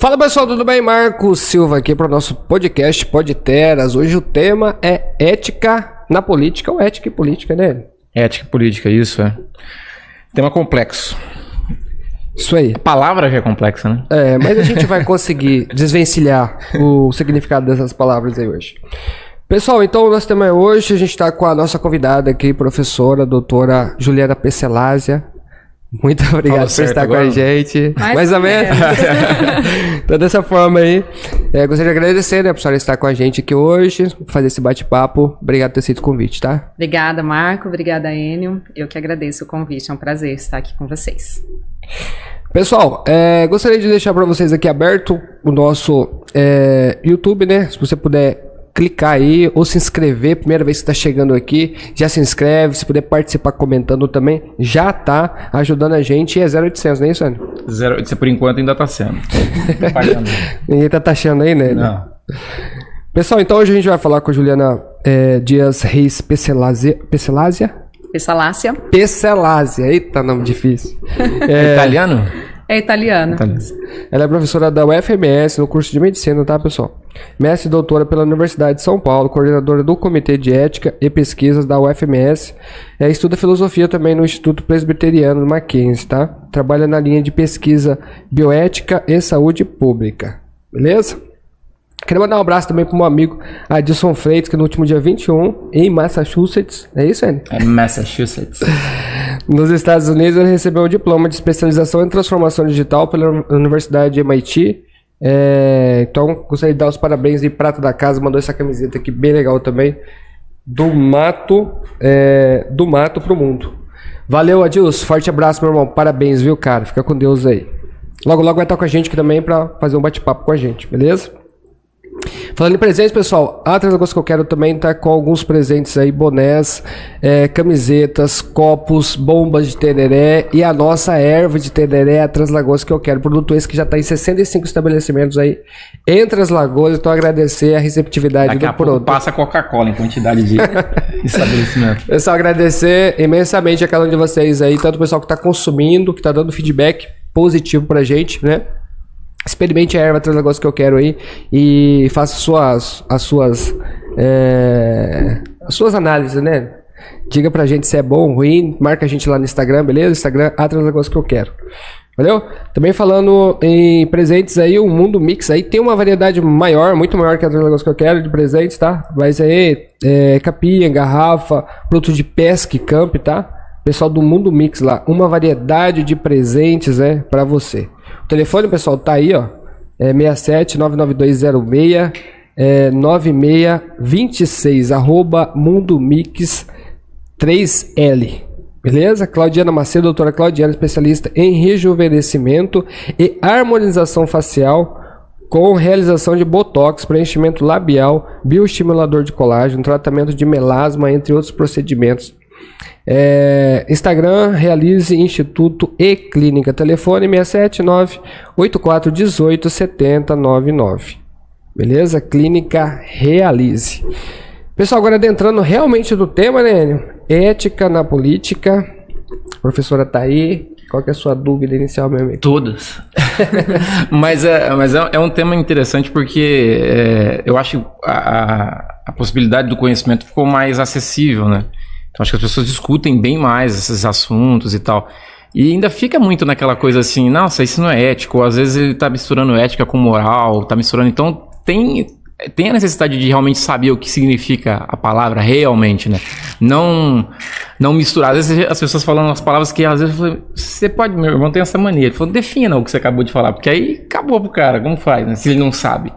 Fala pessoal, tudo bem? Marcos Silva aqui para o nosso podcast Podteras. Hoje o tema é ética na política, ou ética e política, né? Ética e política, isso é. Tema complexo. Isso aí. A palavra já é complexa, né? É, mas a gente vai conseguir desvencilhar o significado dessas palavras aí hoje. Pessoal, então o nosso tema é hoje, a gente está com a nossa convidada aqui, professora, doutora Juliana Pescelásia. Muito obrigado por estar agora com a gente. Mais ou menos. Então, dessa forma aí, gostaria de agradecer, né, por senhora estar com a gente aqui hoje, fazer esse bate-papo. Obrigado por ter aceito o convite, tá? Obrigada, Marco. Obrigada, Enio. Eu que agradeço o convite. É um prazer estar aqui com vocês. Pessoal, gostaria de deixar para vocês aqui aberto o nosso YouTube, né? Se você puder clicar aí ou se inscrever, primeira vez que está chegando aqui, já se inscreve, se puder participar comentando também, já tá ajudando a gente, e é 0800, não é isso, Anny? 0800 por enquanto ainda tá sendo. Ninguém tá taxando aí, né? Não. Pessoal, então hoje a gente vai falar com a Juliana Dias Reis Pescelásia. Pescelásia, eita, nome difícil. É italiano? É italiana. Ela é professora da UFMS no curso de medicina, tá, pessoal? Mestre e doutora pela Universidade de São Paulo, coordenadora do Comitê de Ética e Pesquisas da UFMS. Estuda filosofia também no Instituto Presbiteriano Mackenzie, tá? Trabalha na linha de pesquisa bioética e saúde pública. Beleza? Queria mandar um abraço também para o meu amigo Adilson Freitas, que no último dia 21, em Massachusetts, é isso, Anny? É Massachusetts. Nos Estados Unidos, ele recebeu o diploma de especialização em transformação digital pela Universidade de MIT. Então, gostaria de dar os parabéns e prata da casa, mandou essa camiseta aqui bem legal também, do mato pro mundo. Valeu, Adilson, forte abraço, meu irmão, parabéns, viu, cara? Fica com Deus aí. Logo, logo vai estar com a gente aqui também para fazer um bate-papo com a gente, beleza? Falando em presentes, pessoal, a Translagos que eu quero também tá com alguns presentes aí, bonés, camisetas, copos, bombas de tereré e a nossa erva de tereré, a Translagos que eu quero. Produto esse que já tá em 65 estabelecimentos aí em Translagos, então agradecer a receptividade do produto. Passa Coca-Cola em quantidade de estabelecimento. Pessoal, agradecer imensamente a cada um de vocês aí, tanto o pessoal que tá consumindo, que tá dando feedback positivo pra gente, né? Experimente a erva Translagos que eu quero aí e faça as suas análises, né? Diga pra gente se é bom ou ruim, marca a gente lá no Instagram, beleza? Instagram, a Translagos que eu quero. Valeu? Também falando em presentes aí, o Mundo Mix aí tem uma variedade maior, muito maior que a Translagos que eu quero de presentes, tá? Mas aí, capinha, garrafa, produto de pesca e camp, tá? Pessoal do Mundo Mix lá, uma variedade de presentes, né, pra você. O telefone, pessoal, tá aí, ó, 67-99206 9626, @mundomix 3L, beleza? Claudiana Macedo, doutora Claudiana, especialista em rejuvenescimento e harmonização facial com realização de botox, preenchimento labial, bioestimulador de colágeno, tratamento de melasma, entre outros procedimentos. Instagram, Realize Instituto e Clínica. Telefone 679-8418-7099. Beleza? Clínica Realize. Pessoal, agora adentrando realmente no tema, né, Enio? Ética na política. A professora tá aí. Qual que é a sua dúvida inicial, meu amigo? Todas. mas é um tema interessante porque eu acho que a possibilidade do conhecimento ficou mais acessível, né? Então acho que as pessoas discutem bem mais esses assuntos e tal. E ainda fica muito naquela coisa assim, nossa, isso não é ético. Ou às vezes ele tá misturando ética com moral, tá misturando. Então tem a necessidade de realmente saber o que significa a palavra realmente, né? Não misturar. Às vezes as pessoas falam umas palavras que às vezes você pode, meu irmão tem essa mania. Ele falou, defina o que você acabou de falar, porque aí acabou pro cara, como faz, né? Se ele não sabe.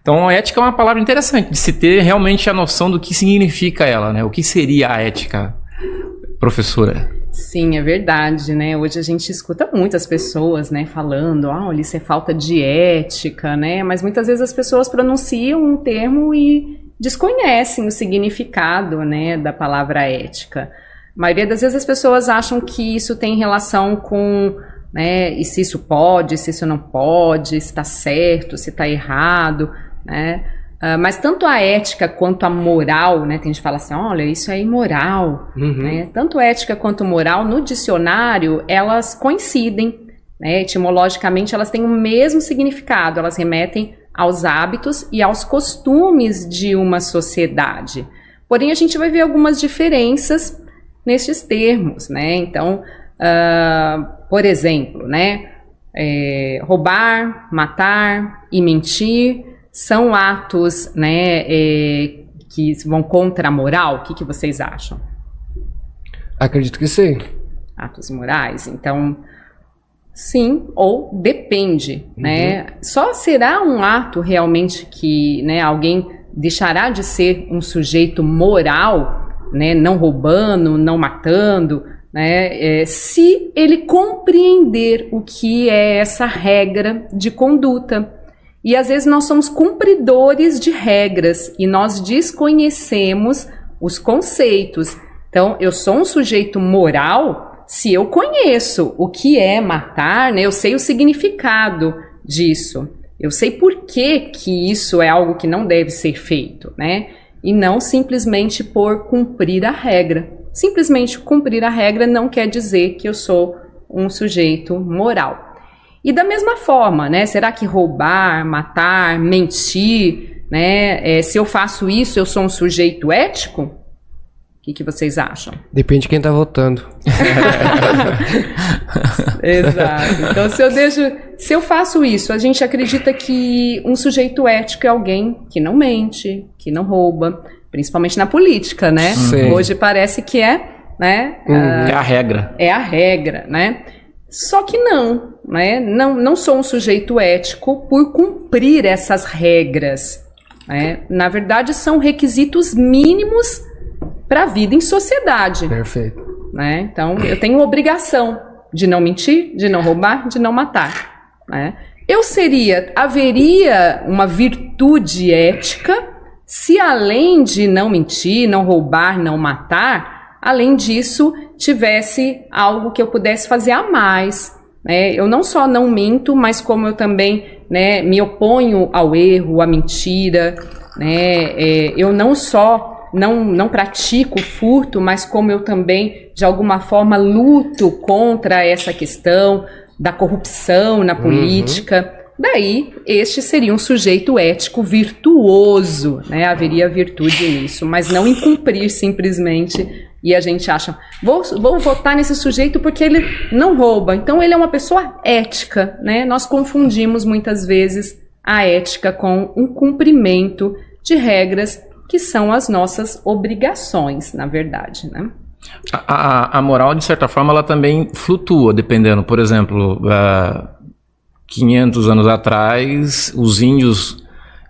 Então, a ética é uma palavra interessante, de se ter realmente a noção do que significa ela, né? O que seria a ética, professora? Sim, é verdade, né? Hoje a gente escuta muitas pessoas, né, falando, olha, isso é falta de ética, né? Mas muitas vezes as pessoas pronunciam um termo e desconhecem o significado, né, da palavra ética. A maioria das vezes as pessoas acham que isso tem relação com, né, e se isso pode, se isso não pode, se está certo, se está errado, né? Mas tanto a ética quanto a moral, né? Tem gente que fala assim, olha, isso é imoral, né? Tanto ética quanto moral, no dicionário, elas coincidem, né? Etimologicamente, elas têm o mesmo significado, elas remetem aos hábitos e aos costumes de uma sociedade. Porém, a gente vai ver algumas diferenças nestes termos, né? Então, por exemplo, né? Roubar, matar e mentir são atos, né, que vão contra a moral. O que vocês acham? Acredito que sim. Atos imorais. Então, sim ou depende, né? Só será um ato realmente que, né, alguém deixará de ser um sujeito moral, né, não roubando, não matando, né, se ele compreender o que é essa regra de conduta. E às vezes nós somos cumpridores de regras e nós desconhecemos os conceitos. Então, eu sou um sujeito moral se eu conheço o que é matar, né, eu sei o significado disso. Eu sei por que isso é algo que não deve ser feito, né? E não simplesmente por cumprir a regra. Simplesmente cumprir a regra não quer dizer que eu sou um sujeito moral. E da mesma forma, né? Será que roubar, matar, mentir, né? Se eu faço isso, eu sou um sujeito ético? O que vocês acham? Depende de quem tá votando. Exato. Então, se eu faço isso, a gente acredita que um sujeito ético é alguém que não mente, que não rouba, principalmente na política, né? Sim. Hoje parece que né? É a regra. É a regra, né? Só que não, né? Não sou um sujeito ético por cumprir essas regras, né? Na verdade, são requisitos mínimos para a vida em sociedade. Perfeito. Né? Então, eu tenho obrigação de não mentir, de não roubar, de não matar. Né? Haveria uma virtude ética se além de não mentir, não roubar, não matar, além disso, tivesse algo que eu pudesse fazer a mais. Né? Eu não só não minto, mas como eu também, né, me oponho ao erro, à mentira. Né? Eu não só não pratico furto, mas como eu também, de alguma forma, luto contra essa questão da corrupção na política. Daí, este seria um sujeito ético virtuoso, né? Haveria virtude nisso, mas não em cumprir simplesmente. E a gente acha, vou votar nesse sujeito porque ele não rouba, então ele é uma pessoa ética, né? Nós confundimos muitas vezes a ética com um cumprimento de regras que são as nossas obrigações, na verdade, né? A moral, de certa forma, ela também flutua, dependendo. Por exemplo, 500 anos atrás, os índios,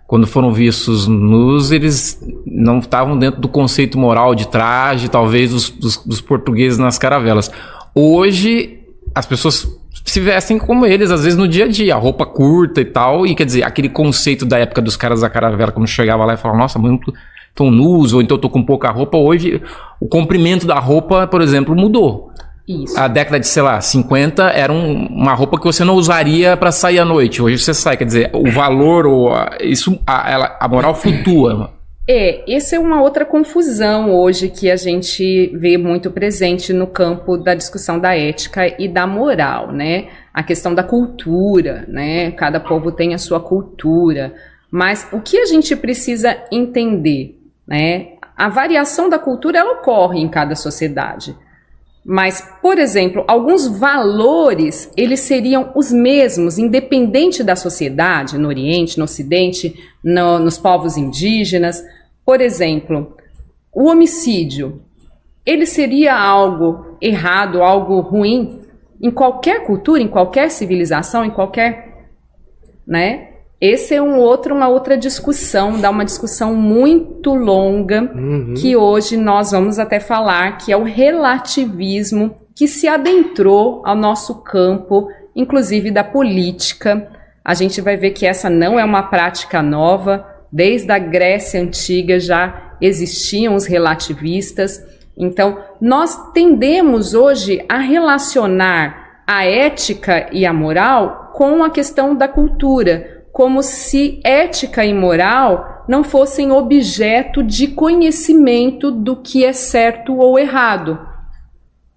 quando foram vistos nus, eles não estavam dentro do conceito moral de traje, talvez, dos portugueses nas caravelas. Hoje, as pessoas se vestem como eles, às vezes no dia a dia, a roupa curta e tal, e quer dizer, aquele conceito da época dos caras da caravela, quando chegava lá e falava, nossa, muito tão nus, ou então eu tô com pouca roupa. Hoje, o comprimento da roupa, por exemplo, mudou. Isso. A década de, sei lá, 50 era uma roupa que você não usaria para sair à noite. Hoje você sai, quer dizer, o valor, a moral flutua. Essa é uma outra confusão hoje que a gente vê muito presente no campo da discussão da ética e da moral, né? A questão da cultura, né? Cada povo tem a sua cultura. Mas o que a gente precisa entender, né? A variação da cultura, ela ocorre em cada sociedade. Mas, por exemplo, alguns valores, eles seriam os mesmos, independente da sociedade, no Oriente, no Ocidente, nos povos indígenas. Por exemplo, o homicídio, ele seria algo errado, algo ruim em qualquer cultura, em qualquer civilização, em qualquer, né? Esse é uma outra discussão, dá uma discussão muito longa, que hoje nós vamos até falar, que é o relativismo que se adentrou ao nosso campo, inclusive da política. A gente vai ver que essa não é uma prática nova, desde a Grécia Antiga já existiam os relativistas. Então, nós tendemos hoje a relacionar a ética e a moral com a questão da cultura, como se ética e moral não fossem objeto de conhecimento do que é certo ou errado,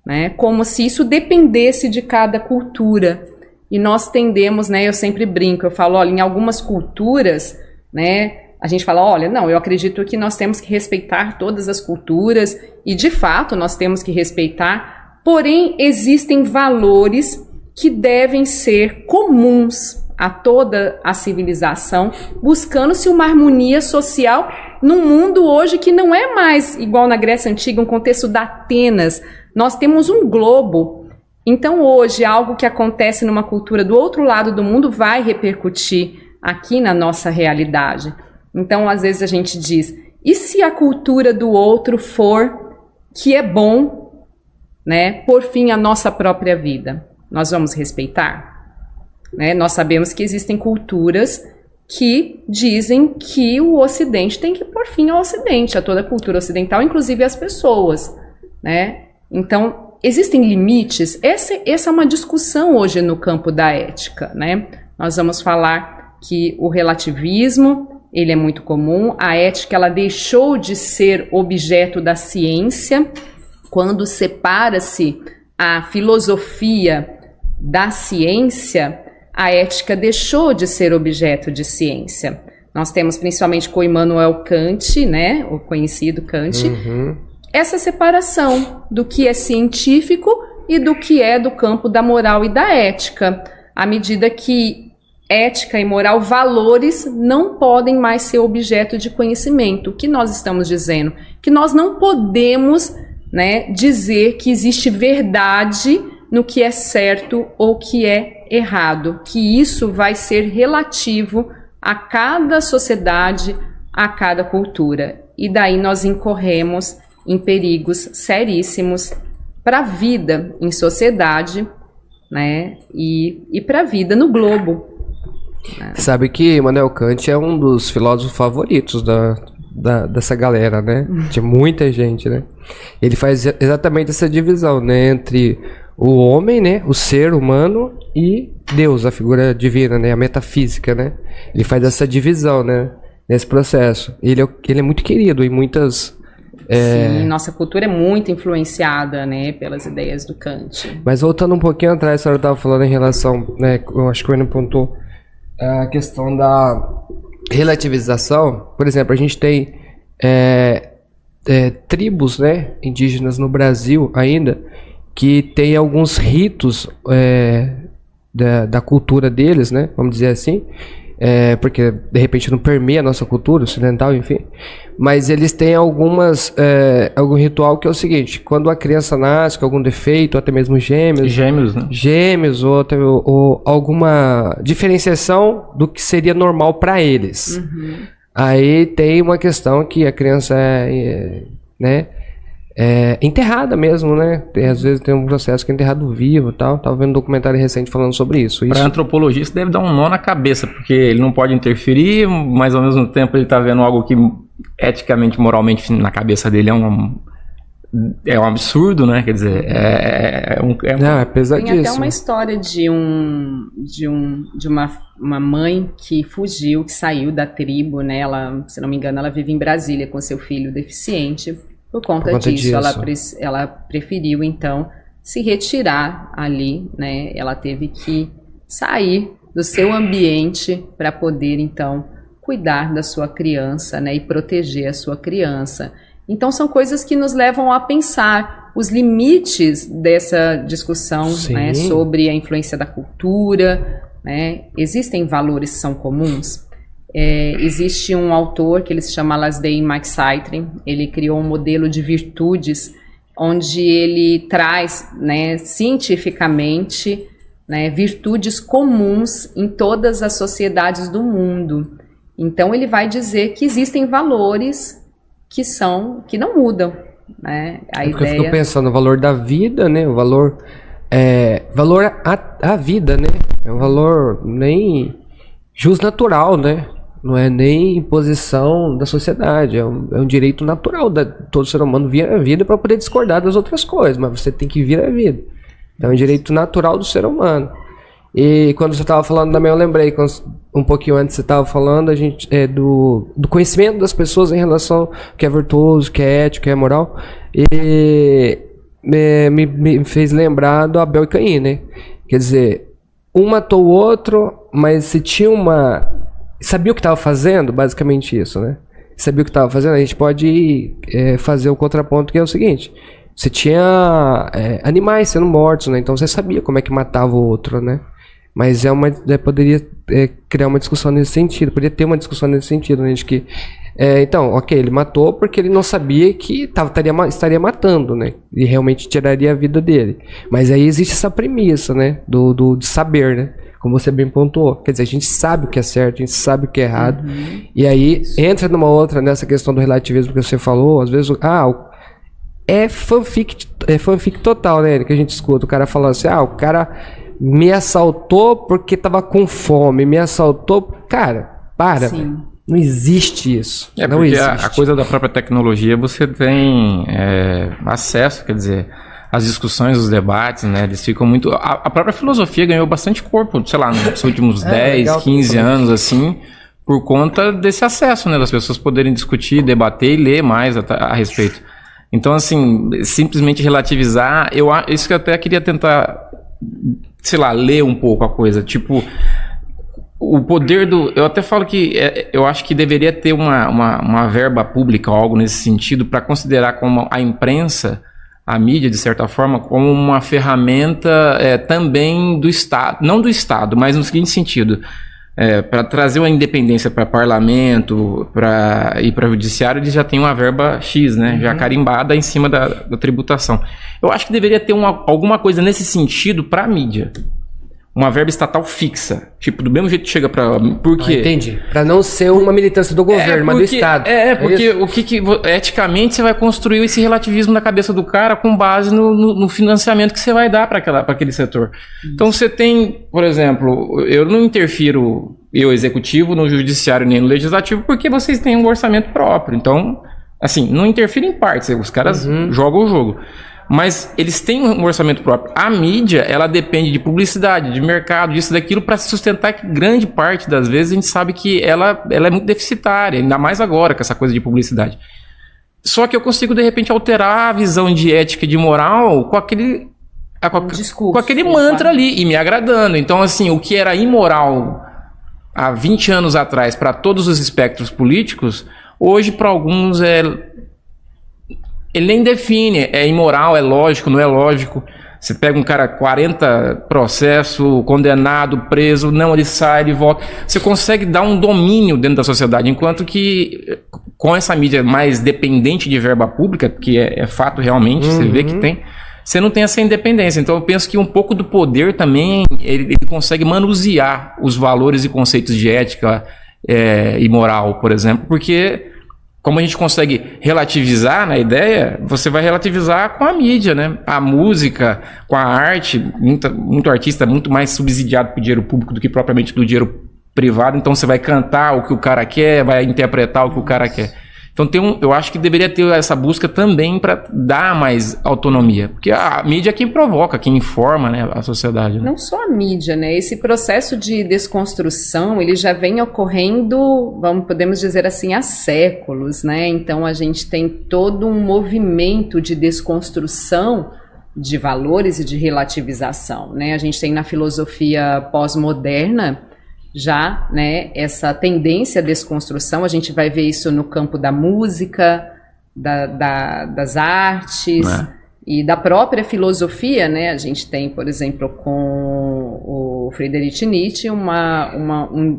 né? Como se isso dependesse de cada cultura. e nós tendemos, né, eu sempre brinco, eu falo, olha, em algumas culturas, né, a gente fala, olha, não, eu acredito que nós temos que respeitar todas as culturas, e de fato nós temos que respeitar, porém existem valores que devem ser comuns a toda a civilização, buscando-se uma harmonia social num mundo hoje que não é mais igual na Grécia Antiga, um contexto da Atenas. Nós temos um globo. Então hoje algo que acontece numa cultura do outro lado do mundo vai repercutir aqui na nossa realidade. Então às vezes a gente diz, e se a cultura do outro for que é bom, né, por fim a nossa própria vida? Nós vamos respeitar? Né? Nós sabemos que existem culturas que dizem que o Ocidente tem que pôr fim ao Ocidente, a toda a cultura ocidental, inclusive as pessoas. Né? Então, existem limites? Essa é uma discussão hoje no campo da ética. Né? Nós vamos falar que o relativismo ele é muito comum, a ética ela deixou de ser objeto da ciência quando separa-se a filosofia da ciência, a ética deixou de ser objeto de ciência. Nós temos principalmente com Immanuel Kant, né, o conhecido Kant, essa separação do que é científico e do que é do campo da moral e da ética, à medida que ética e moral, valores, não podem mais ser objeto de conhecimento. O que nós estamos dizendo? Que nós não podemos, né, dizer que existe verdade no que é certo ou que é errado, que isso vai ser relativo a cada sociedade, a cada cultura. E daí nós incorremos em perigos seríssimos para a vida em sociedade, né, e para a vida no globo. Sabe que Immanuel Kant é um dos filósofos favoritos dessa galera, né? De muita gente, né? Ele faz exatamente essa divisão, né? Entre o homem, né? O ser humano e Deus, a figura divina, né? A metafísica, né? Ele faz essa divisão, né? Nesse processo. Ele é muito querido em muitas... Sim, nossa cultura é muito influenciada, né? Pelas ideias do Kant. Mas voltando um pouquinho atrás, a senhora estava falando em relação, né? Eu acho que o Enio apontou a questão da relativização. Por exemplo, a gente tem tribos, né, indígenas no Brasil ainda, que tem alguns ritos da cultura deles, né, vamos dizer assim, porque de repente não permeia a nossa cultura ocidental, enfim, mas eles têm algum ritual que é o seguinte: quando a criança nasce com algum defeito, ou até mesmo gêmeos, né? Gêmeos ou alguma diferenciação do que seria normal para eles. Aí tem uma questão que a criança enterrada mesmo, né? Às vezes tem um processo que é enterrado vivo e tal. Tava vendo um documentário recente falando sobre isso. Para antropologista deve dar um nó na cabeça, porque ele não pode interferir, mas ao mesmo tempo ele tá vendo algo que eticamente, moralmente, na cabeça dele é um absurdo, né? Quer dizer, Não, é pesadíssimo. Tem até uma história de uma mãe que fugiu, que saiu da tribo, né? Ela, se não me engano, ela vive em Brasília com seu filho deficiente. Por conta disso. Ela preferiu, então, se retirar ali, né? Ela teve que sair do seu ambiente para poder, então, cuidar da sua criança, né? E proteger a sua criança. Então, são coisas que nos levam a pensar os limites dessa discussão, né? Sobre a influência da cultura, né? Existem valores que são comuns? Existe um autor que ele se chama Alasdair MacSytre. Ele criou um modelo de virtudes onde ele traz, né, cientificamente, né, virtudes comuns em todas as sociedades do mundo. Então ele vai dizer que existem valores que não mudam, né? Eu fico pensando no valor da vida, né? O valor à vida, né? É um valor nem jus natural, né? Não é nem imposição da sociedade, é um direito natural de todo ser humano vir à vida para poder discordar das outras coisas, mas você tem que vir à vida. É um direito natural do ser humano. E quando você estava falando também, eu lembrei, um pouquinho antes você estava falando do conhecimento das pessoas em relação ao que é virtuoso, que é ético, que é moral, e me fez lembrar do Abel e Caim, né? Quer dizer, um matou o outro, mas se tinha sabia o que estava fazendo, basicamente isso, né? Sabia o que estava fazendo, a gente pode fazer o contraponto, que é o seguinte: você tinha animais sendo mortos, né? Então você sabia como é que matava o outro, né? Mas poderia criar uma discussão nesse sentido, poderia ter uma discussão nesse sentido, né? De que, então, ok, ele matou porque ele não sabia que estaria matando, né? E realmente tiraria a vida dele. Mas aí existe essa premissa, né? De saber, né? Como você bem pontuou. Quer dizer, a gente sabe o que é certo, a gente sabe o que é errado. E aí entra nessa questão do relativismo que você falou. Às vezes, é fanfic total, né? Que a gente escuta o cara falando assim, o cara me assaltou porque tava com fome, me assaltou. Cara, para. Sim. Não existe isso. Não porque existe. a coisa da própria tecnologia, você tem acesso, quer dizer, as discussões, os debates, né? Eles ficam muito. A própria filosofia ganhou bastante corpo, sei lá, nos últimos 10, legal, 15 anos, assim, por conta desse acesso, né? Das pessoas poderem discutir, debater e ler mais a respeito. Então, assim, simplesmente relativizar, isso que eu até queria tentar, sei lá, ler um pouco a coisa. Tipo, o poder eu até falo que eu acho que deveria ter uma verba pública ou algo nesse sentido para considerar como a imprensa, a mídia, de certa forma, como uma ferramenta também do Estado. Não do Estado, mas no seguinte sentido. Para trazer uma independência para parlamento e para judiciário, eles já têm uma verba X, né? Já carimbada em cima da tributação. Eu acho que deveria ter alguma coisa nesse sentido para a mídia. Uma verba estatal fixa. Tipo, do mesmo jeito que chega para... Por quê? Entendi. Para não ser uma militância do governo, mas do Estado. Porque eticamente você vai construir esse relativismo na cabeça do cara com base no financiamento que você vai dar para aquele setor. Então você tem, por exemplo, eu não interfiro, executivo, no judiciário nem no legislativo, porque vocês têm um orçamento próprio. Então, assim, não interfiro em partes, os caras jogam o jogo. Mas eles têm um orçamento próprio. A mídia, ela depende de publicidade, de mercado, disso, daquilo, para se sustentar, que grande parte das vezes a gente sabe que ela é muito deficitária, ainda mais agora com essa coisa de publicidade. Só que eu consigo, de repente, alterar a visão de ética e de moral com aquele discurso, com aquele mantra ali, e me agradando. Então, assim, o que era imoral há 20 anos atrás para todos os espectros políticos, hoje para alguns ele nem define, é imoral, é lógico, não é lógico. Você pega um cara, 40 processos, condenado, preso, não, ele sai, ele volta. Você consegue dar um domínio dentro da sociedade, enquanto que com essa mídia mais dependente de verba pública, que é fato realmente, você vê que tem, você não tem essa independência. Então eu penso que um pouco do poder também, ele consegue manusear os valores e conceitos de ética e moral, por exemplo, porque... Como a gente consegue relativizar na ideia, você vai relativizar com a mídia, né? A música, com a arte, muito artista muito mais subsidiado por dinheiro público do que propriamente do dinheiro privado. Então você vai cantar o que o cara quer, vai interpretar o que o cara quer. Então eu acho que deveria ter essa busca também para dar mais autonomia. Porque a mídia é quem provoca, quem informa, né, a sociedade. Né? Não só a mídia, né? Esse processo de desconstrução, ele já vem ocorrendo, podemos dizer assim, há séculos, né? Então a gente tem todo um movimento de desconstrução de valores e de relativização, né? A gente tem na filosofia pós-moderna já, né, essa tendência à desconstrução. A gente vai ver isso no campo da música, das artes e da própria filosofia, né? A gente tem, por exemplo, com o Friedrich Nietzsche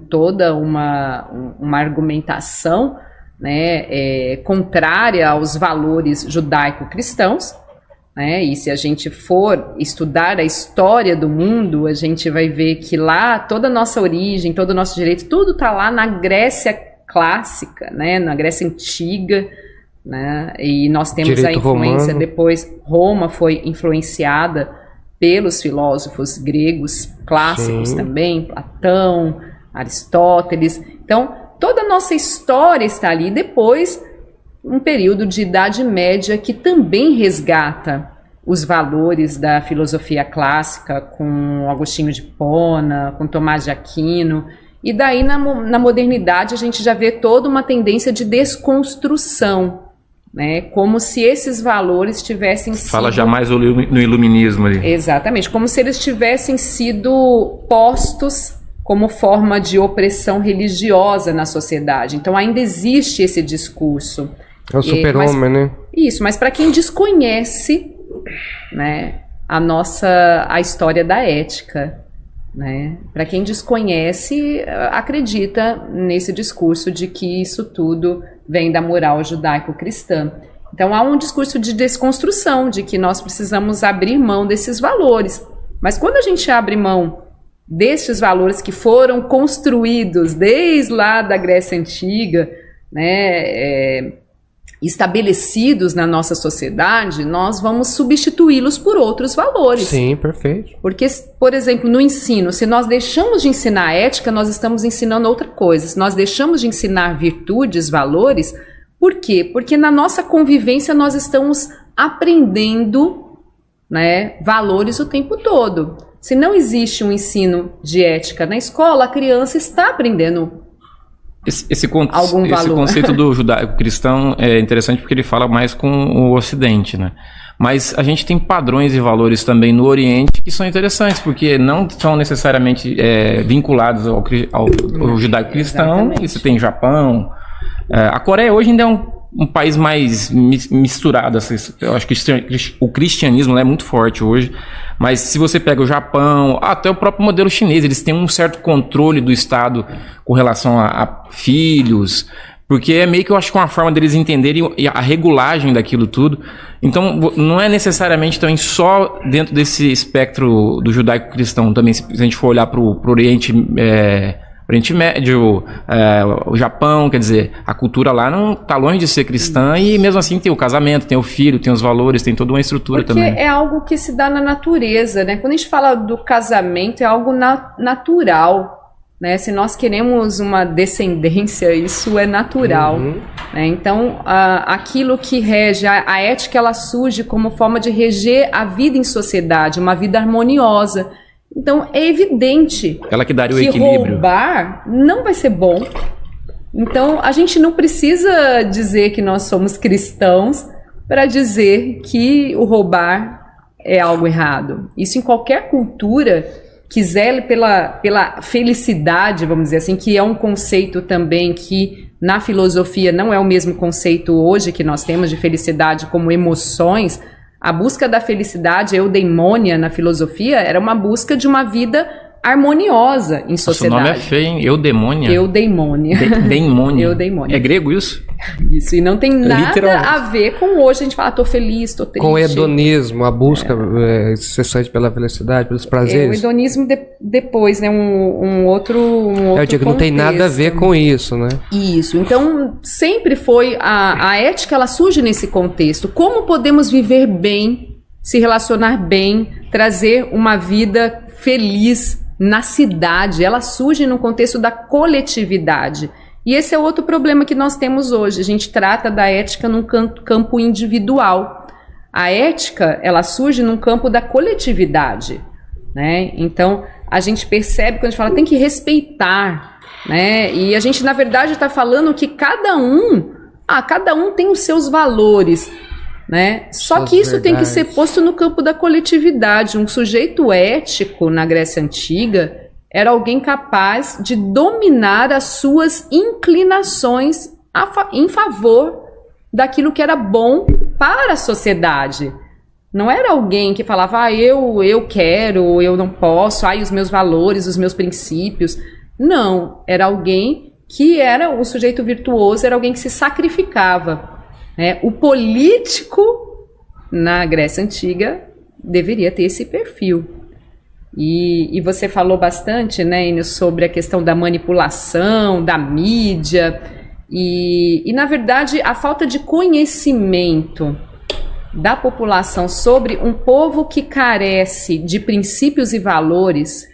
toda uma argumentação, né, contrária aos valores judaico-cristãos. E se a gente for estudar a história do mundo, a gente vai ver que lá toda a nossa origem, todo o nosso direito, tudo está lá na Grécia clássica, né? Na Grécia antiga, né? E nós temos direito a influência romano. Depois, Roma foi influenciada pelos filósofos gregos clássicos Sim. também, Platão, Aristóteles. Então, toda a nossa história está ali. Depois, um período de Idade Média que também resgata os valores da filosofia clássica, com Agostinho de Hipona, com Tomás de Aquino. E daí, na modernidade, a gente já vê toda uma tendência de desconstrução, né? Como se esses valores tivessem sido... Fala jamais no iluminismo ali. Exatamente, como se eles tivessem sido postos como forma de opressão religiosa na sociedade. Então ainda existe esse discurso. É o super-homem, né? Isso, mas para quem desconhece, né, a história da ética, né? Para quem desconhece, acredita nesse discurso de que isso tudo vem da moral judaico-cristã. Então há um discurso de desconstrução, de que nós precisamos abrir mão desses valores. Mas quando a gente abre mão destes valores que foram construídos desde lá da Grécia Antiga, né, estabelecidos na nossa sociedade, nós vamos substituí-los por outros valores. Sim, perfeito. Porque, por exemplo, no ensino, se nós deixamos de ensinar ética, nós estamos ensinando outra coisa. Se nós deixamos de ensinar virtudes, valores, por quê? Porque na nossa convivência nós estamos aprendendo, né, valores o tempo todo. Se não existe um ensino de ética na escola, a criança está aprendendo Esse conceito do judaico-cristão é interessante porque ele fala mais com o Ocidente, né? Mas a gente tem padrões e valores também no Oriente que são interessantes, porque não são necessariamente vinculados ao judaico-cristão. E você tem Japão. A Coreia hoje ainda é um país mais misturado. Eu acho que o cristianismo é muito forte hoje. Mas se você pega o Japão, até o próprio modelo chinês, eles têm um certo controle do Estado com relação a filhos, porque é meio que eu acho que uma forma deles entenderem a regulagem daquilo tudo. Então não é necessariamente também só dentro desse espectro do judaico-cristão, também se a gente for olhar para o Oriente Médio, o Japão, quer dizer, a cultura lá não está longe de ser cristã e mesmo assim tem o casamento, tem o filho, tem os valores, tem toda uma estrutura porque também. É algo que se dá na natureza, né? Quando a gente fala do casamento, é algo natural, né? Se nós queremos uma descendência, isso é natural. Né? Então, aquilo que rege, a ética, ela surge como forma de reger a vida em sociedade, uma vida harmoniosa. Então, é evidente Ela que daria o que equilíbrio. roubar não vai ser bom. Então, a gente não precisa dizer que nós somos cristãos para dizer que o roubar é algo errado. Isso em qualquer cultura que zele pela felicidade, vamos dizer assim, que é um conceito também que na filosofia não é o mesmo conceito hoje que nós temos de felicidade como emoções. A busca da felicidade, eudaimonia na filosofia, era uma busca de uma vida harmoniosa em sociedade. O nome é feio, hein? Eudemônia? Eudaimonia. Deimônia. Eudaimonia. É grego isso? Isso, e não tem nada a ver com hoje a gente fala, tô feliz, tô triste. Com o hedonismo, a busca incessante pela felicidade, pelos prazeres. O hedonismo depois, né? Um outro eu digo, não tem nada a ver com isso, né? Isso, então sempre foi a ética, ela surge nesse contexto. Como podemos viver bem, se relacionar bem, trazer uma vida feliz na cidade? Ela surge no contexto da coletividade. E esse é outro problema que nós temos hoje. A gente trata da ética num campo individual. A ética, ela surge num campo da coletividade, né? Então, a gente percebe quando a gente fala tem que respeitar, né? E a gente, na verdade, está falando que cada um tem os seus valores, né? Só que isso tem que ser posto no campo da coletividade. Um sujeito ético na Grécia Antiga era alguém capaz de dominar as suas inclinações em favor daquilo que era bom para a sociedade. Não era alguém que falava, eu quero, eu não posso, os meus valores, os meus princípios. Não, era alguém que era um sujeito virtuoso, era alguém que se sacrificava. Né? O político na Grécia Antiga deveria ter esse perfil. E você falou bastante, né, Inês, sobre a questão da manipulação, da mídia, e na verdade a falta de conhecimento da população sobre um povo que carece de princípios e valores,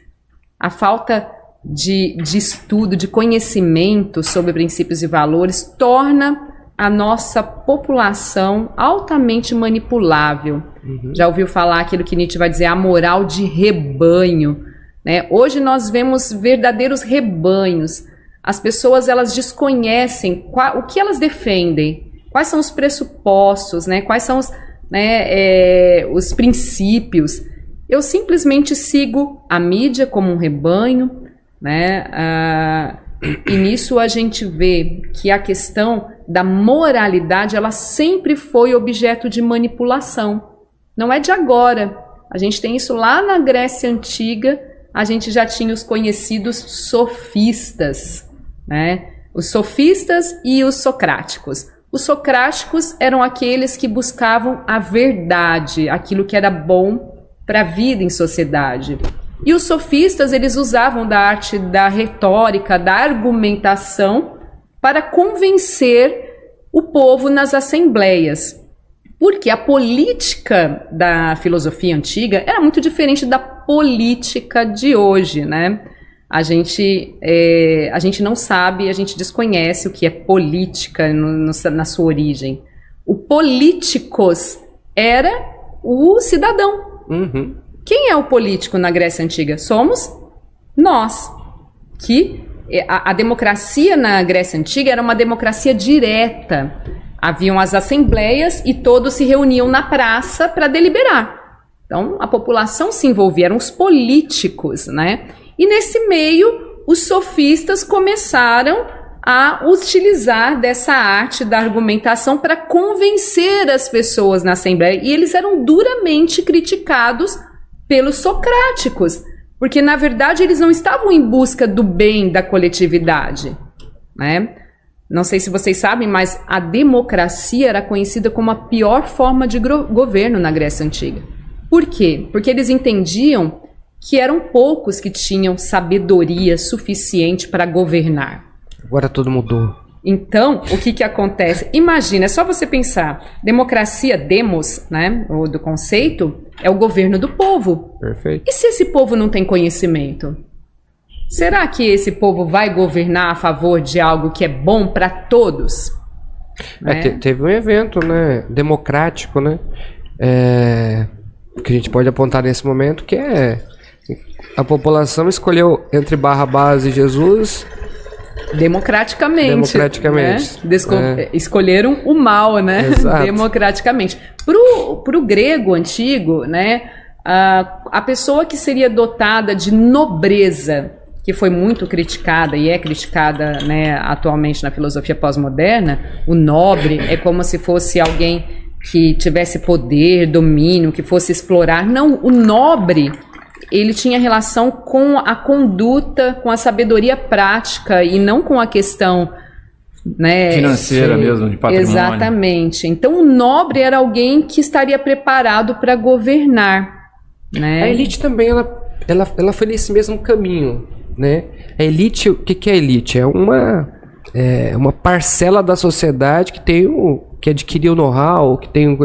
a falta de estudo, de conhecimento sobre princípios e valores, torna a nossa população altamente manipulável. Já ouviu falar aquilo que Nietzsche vai dizer, a moral de rebanho, né? Hoje nós vemos verdadeiros rebanhos. As pessoas, elas desconhecem o que elas defendem. Quais são os pressupostos, né? Quais são os princípios? Eu simplesmente sigo a mídia como um rebanho, né? E nisso a gente vê que a questão da moralidade, ela sempre foi objeto de manipulação. Não é de agora. A gente tem isso lá na Grécia Antiga, a gente já tinha os conhecidos sofistas, né? Os sofistas e os socráticos. Os socráticos eram aqueles que buscavam a verdade, aquilo que era bom para a vida em sociedade. E os sofistas, eles usavam da arte da retórica, da argumentação, para convencer o povo nas assembleias. Porque a política da filosofia antiga era muito diferente da política de hoje, né? A gente não sabe, a gente desconhece o que é política na sua origem. O políticos era o cidadão. Uhum. Quem é o político na Grécia Antiga? Somos nós. Que a democracia na Grécia Antiga era uma democracia direta. Haviam as assembleias e todos se reuniam na praça para deliberar. Então, a população se envolvia, eram os políticos, né? E nesse meio, os sofistas começaram a utilizar dessa arte da argumentação para convencer as pessoas na assembleia. E eles eram duramente criticados pelos socráticos, porque na verdade eles não estavam em busca do bem da coletividade, né? Não sei se vocês sabem, mas a democracia era conhecida como a pior forma de governo na Grécia Antiga. Por quê? Porque eles entendiam que eram poucos que tinham sabedoria suficiente para governar. Agora tudo mudou. Então, o que acontece? Imagina, é só você pensar, democracia, demos, né, ou do conceito, é o governo do povo. Perfeito. E se esse povo não tem conhecimento? Será que esse povo vai governar a favor de algo que é bom para todos? Teve um evento, né, democrático, né, que a gente pode apontar nesse momento, que é a população escolheu entre Barrabás e Jesus... Democraticamente. Né? Escolheram o mal, né? Exato. Democraticamente. Pro grego antigo, né? A pessoa que seria dotada de nobreza, que foi muito criticada e é criticada, né, atualmente na filosofia pós-moderna, o nobre é como se fosse alguém que tivesse poder, domínio, que fosse explorar. Não, o nobre... ele tinha relação com a conduta, com a sabedoria prática e não com a questão, né, financeira mesmo, de patrimônio. Exatamente. Então, o nobre era alguém que estaria preparado para governar, né? A elite também, ela foi nesse mesmo caminho, né? A elite, o que é a elite? É uma parcela da sociedade que tem que adquiriu know-how, que tem...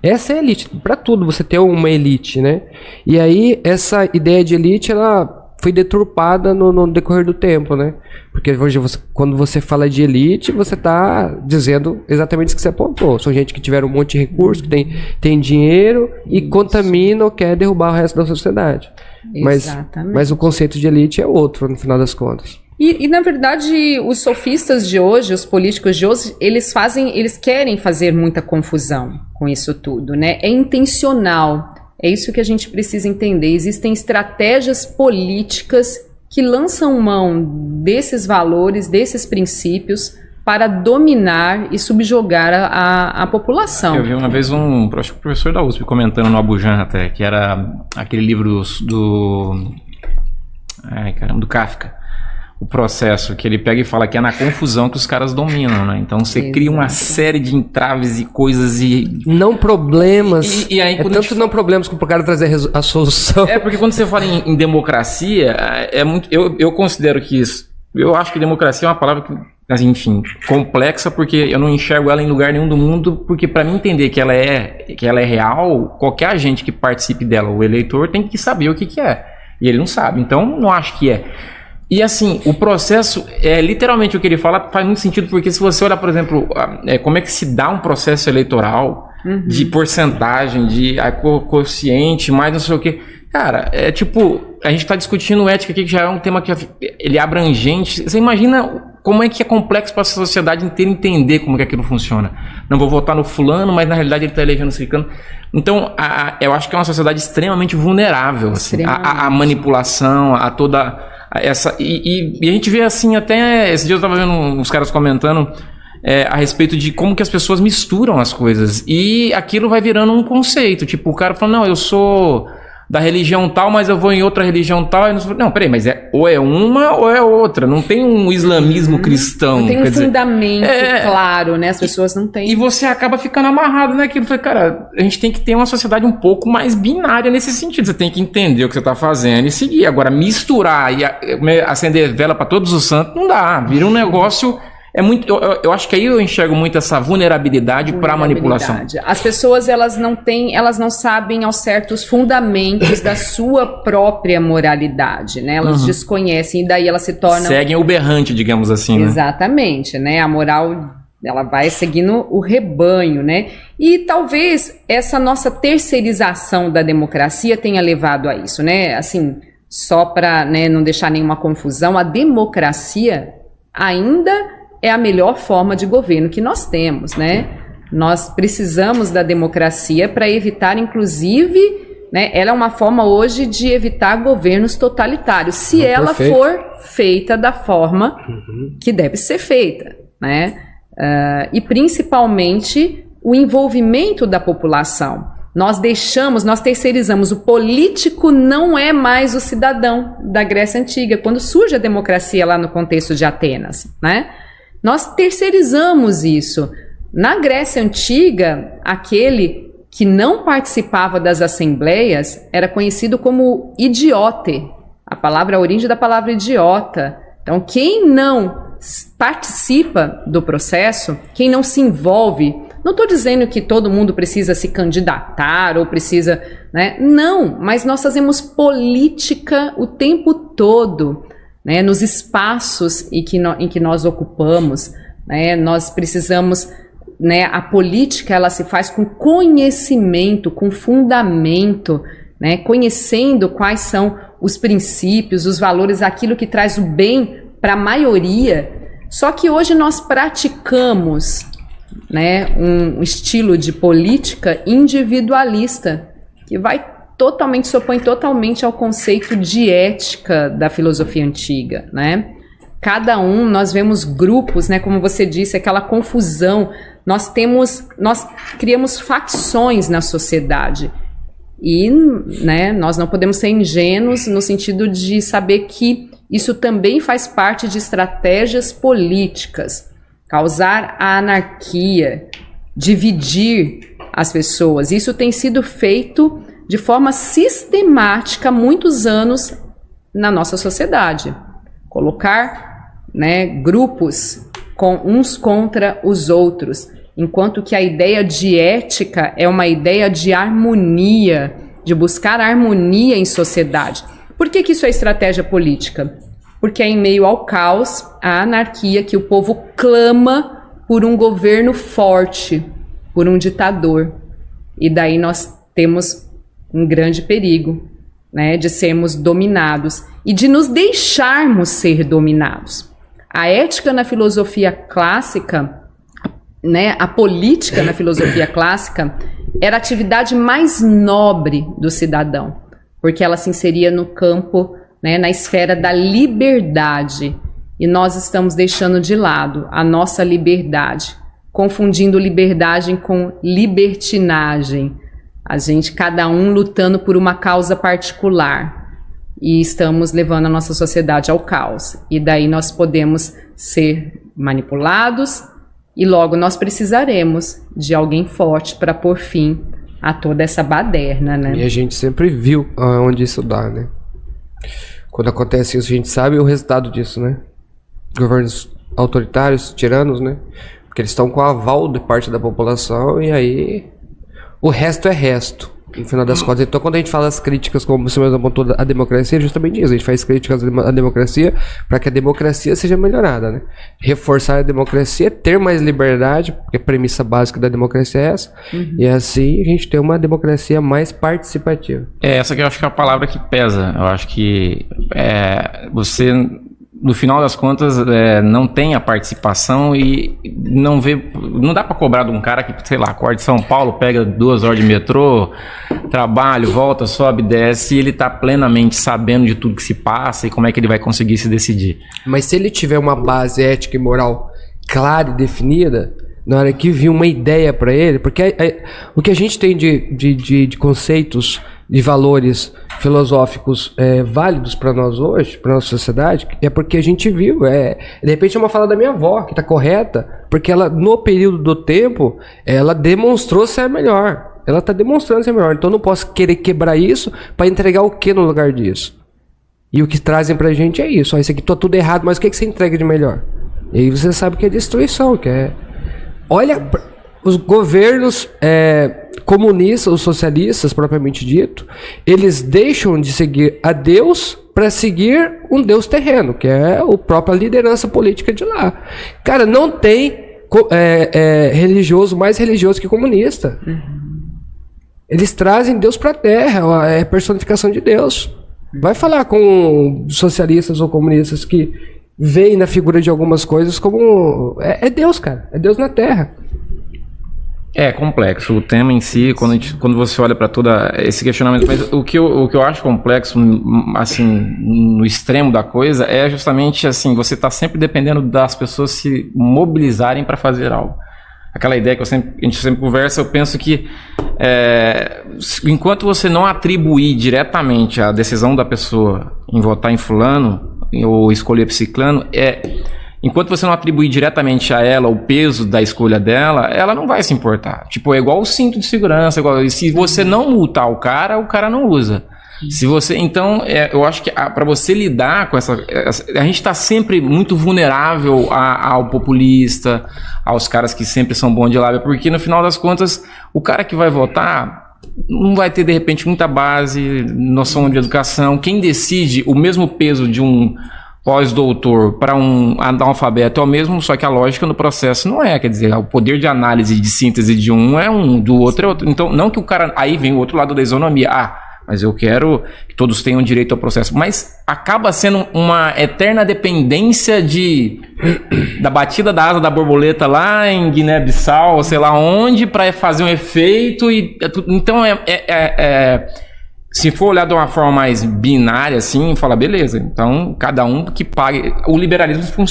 Essa é a elite. Para tudo você tem uma elite, né? E aí, essa ideia de elite, ela foi deturpada no decorrer do tempo, né? Porque hoje, quando você fala de elite, você está dizendo exatamente isso que você apontou. São gente que tiveram um monte de recursos, que tem dinheiro e contamina ou quer derrubar o resto da sociedade. Mas o conceito de elite é outro, no final das contas. E na verdade, os sofistas de hoje, os políticos de hoje, eles querem fazer muita confusão com isso tudo, né? É intencional. É isso que a gente precisa entender. Existem estratégias políticas que lançam mão desses valores, desses princípios, para dominar e subjugar a população. Eu vi uma vez acho que o professor da USP comentando no Abujan até, que era aquele livro do Kafka. O processo que ele pega e fala que é na confusão que os caras dominam, né? Então você cria uma série de entraves e coisas e... Não problemas. E aí, não problemas como o cara trazer a solução. É porque quando você fala em democracia, é muito... Eu considero que isso... Eu acho que democracia é uma palavra que, assim, enfim, complexa, porque eu não enxergo ela em lugar nenhum do mundo, porque para mim entender que ela é real, qualquer agente que participe dela, o eleitor, tem que saber o que é. E ele não sabe. Então, não acho que é. E assim, o processo, literalmente o que ele fala faz muito sentido, porque se você olhar, por exemplo, como é que se dá um processo eleitoral, de porcentagem, de quociente, mais não sei o que. Cara, a gente está discutindo ética aqui, que já é um tema que ele é abrangente. Você imagina como é que é complexo para a sociedade inteira entender como que aquilo funciona. Não vou votar no fulano, mas na realidade ele está elegendo o ciclano. Então, eu acho que é uma sociedade extremamente vulnerável, assim, a manipulação, a toda essa... E a gente vê assim, até esse dia eu estava vendo uns caras comentando a respeito de como que as pessoas misturam as coisas. E aquilo vai virando um conceito. Tipo, o cara fala, não, eu sou da religião tal, mas eu vou em outra religião tal. Não, peraí, mas ou é uma ou é outra. Não tem um islamismo cristão. Não tem um fundamento claro, né? As pessoas não têm. E você acaba ficando amarrado naquilo. Cara, a gente tem que ter uma sociedade um pouco mais binária nesse sentido. Você tem que entender o que você está fazendo e seguir. Agora, misturar e acender vela para todos os santos, não dá. Vira um negócio... Eu acho que aí eu enxergo muito essa vulnerabilidade para manipulação. As pessoas, elas não sabem ao certo os fundamentos da sua própria moralidade, né? Elas desconhecem e daí elas se tornam... Seguem o berrante, digamos assim, né? Exatamente, né? A moral, ela vai seguindo o rebanho, né? E talvez essa nossa terceirização da democracia tenha levado a isso, né? Assim, só para, né, não deixar nenhuma confusão, a democracia ainda é a melhor forma de governo que nós temos, né? Nós precisamos da democracia para evitar, inclusive, né? Ela é uma forma hoje de evitar governos totalitários, se ela for feita da forma que deve ser feita, né? E principalmente o envolvimento da população. Nós terceirizamos, o político não é mais o cidadão da Grécia Antiga, quando surge a democracia lá no contexto de Atenas, né? Nós terceirizamos isso. Na Grécia Antiga, aquele que não participava das assembleias era conhecido como idiote. A origem da palavra idiota. Então, quem não participa do processo, quem não se envolve, não estou dizendo que todo mundo precisa se candidatar ou precisa, né? Não, mas nós fazemos política o tempo todo. Né, nos espaços em que nós ocupamos, né, nós precisamos, né, a política ela se faz com conhecimento, com fundamento, né, conhecendo quais são os princípios, os valores, aquilo que traz o bem para a maioria. Só que hoje nós praticamos, né, um estilo de política individualista que se opõe totalmente ao conceito de ética da filosofia antiga, né? Nós vemos grupos, né? Como você disse, aquela confusão. Nós criamos facções na sociedade e, né? Nós não podemos ser ingênuos no sentido de saber que isso também faz parte de estratégias políticas, causar a anarquia, dividir as pessoas. Isso tem sido feito de forma sistemática há muitos anos na nossa sociedade. Colocar, né, grupos uns contra os outros, enquanto que a ideia de ética é uma ideia de harmonia, de buscar harmonia em sociedade. Por que isso é estratégia política? Porque é em meio ao caos, à anarquia, que o povo clama por um governo forte, por um ditador. E daí nós temos um grande perigo, né, de sermos dominados e de nos deixarmos ser dominados. A ética na filosofia clássica, né, a política na filosofia clássica era a atividade mais nobre do cidadão, porque ela se inseria no campo, né, na esfera da liberdade. E nós estamos deixando de lado a nossa liberdade, confundindo liberdade com libertinagem. Cada um lutando por uma causa particular e estamos levando a nossa sociedade ao caos. E daí nós podemos ser manipulados e logo nós precisaremos de alguém forte para pôr fim a toda essa baderna, né? E a gente sempre viu onde isso dá, né? Quando acontece isso, a gente sabe o resultado disso, né? Governos autoritários, tiranos, né? Porque eles estão com o aval de parte da população e aí... O resto é resto, no final das contas. Então, quando a gente fala as críticas, como você mesmo apontou, a democracia, é justamente isso. A gente faz críticas à democracia para que a democracia seja melhorada, né? Reforçar a democracia, ter mais liberdade, porque a premissa básica da democracia é essa. E assim a gente tem uma democracia mais participativa. Essa que eu acho que é a palavra que pesa. Eu acho que você no final das contas, não tem a participação e não dá para cobrar de um cara que, sei lá, acorda de São Paulo, pega 2 horas de metrô, trabalha, volta, sobe, desce, e ele tá plenamente sabendo de tudo que se passa e como é que ele vai conseguir se decidir. Mas se ele tiver uma base ética e moral clara e definida, na hora que vir uma ideia para ele, porque o que a gente tem de conceitos, de valores filosóficos válidos para nós hoje, para nossa sociedade, é porque a gente viu, de repente é uma fala da minha avó que está correta, porque ela no período do tempo ela demonstrou ser melhor, ela está demonstrando ser melhor, então eu não posso querer quebrar isso para entregar o que no lugar disso? E o que trazem pra gente é isso, isso aqui tá tudo errado, mas o que você entrega de melhor? E aí você sabe que é destruição, que é... Olha, os governos comunistas, os socialistas, propriamente dito, eles deixam de seguir a Deus para seguir um Deus terreno, que é a própria liderança política de lá. Cara, não tem religioso mais religioso que comunista. Eles trazem Deus para a terra, é a personificação de Deus. Vai falar com socialistas ou comunistas que veem na figura de algumas coisas como... É Deus, cara. É Deus na Terra. É complexo o tema em si, quando você olha para todo esse questionamento. Mas o que eu acho complexo, assim, no extremo da coisa, é justamente assim, você está sempre dependendo das pessoas se mobilizarem para fazer algo. Aquela ideia que a gente sempre conversa, eu penso que enquanto você não atribuir diretamente a decisão da pessoa em votar em fulano ou escolher ciclano, enquanto você não atribuir diretamente a ela o peso da escolha dela, ela não vai se importar. Tipo, é igual o cinto de segurança, se você não multar o cara não usa. Se você, então, eu acho que para você lidar com a gente está sempre muito vulnerável ao populista, aos caras que sempre são bons de lábia, porque no final das contas, o cara que vai votar não vai ter de repente muita base, noção de educação. Quem decide o mesmo peso de um pós-doutor para um analfabeto é o mesmo, só que a lógica no processo não quer dizer, o poder de análise, de síntese de um é um, do outro é outro. Então, não que o cara, aí vem o outro lado da isonomia, mas eu quero que todos tenham direito ao processo. Mas acaba sendo uma eterna dependência da batida da asa da borboleta lá em Guiné-Bissau, sei lá onde, para fazer um efeito. Então, se for olhar de uma forma mais binária, assim, fala, beleza, então cada um que pague. O liberalismo,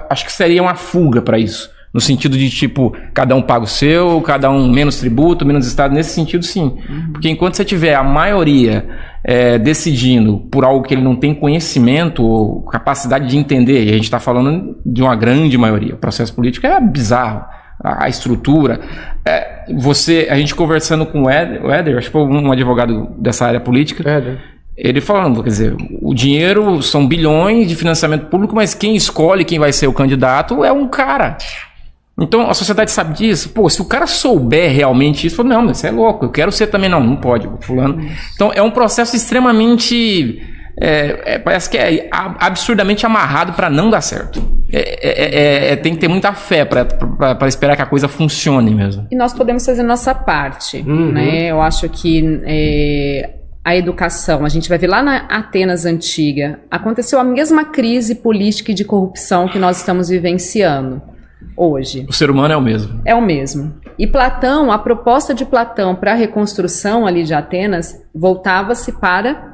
acho que seria uma fuga para isso. No sentido de, tipo, cada um paga o seu, cada um menos tributo, menos Estado. Nesse sentido, sim. Porque enquanto você tiver a maioria decidindo por algo que ele não tem conhecimento ou capacidade de entender, e a gente está falando de uma grande maioria, o processo político é bizarro. A estrutura. A gente conversando com o Éder, acho que foi um advogado dessa área política, ele falando, quer dizer, o dinheiro são bilhões de financiamento público, mas quem escolhe quem vai ser o candidato é um cara. Então a sociedade sabe disso. Pô, se o cara souber realmente isso, não, mas você é louco, eu quero ser também. Não pode, fulano. Então é um processo extremamente... parece que é absurdamente amarrado para não dar certo. Tem que ter muita fé para esperar que a coisa funcione mesmo. E nós podemos fazer nossa parte, né? Eu acho que a educação, a gente vai ver lá na Atenas Antiga, aconteceu a mesma crise política e de corrupção que nós estamos vivenciando hoje. O ser humano é o mesmo. É o mesmo. E Platão, a proposta de Platão para a reconstrução ali de Atenas, voltava-se para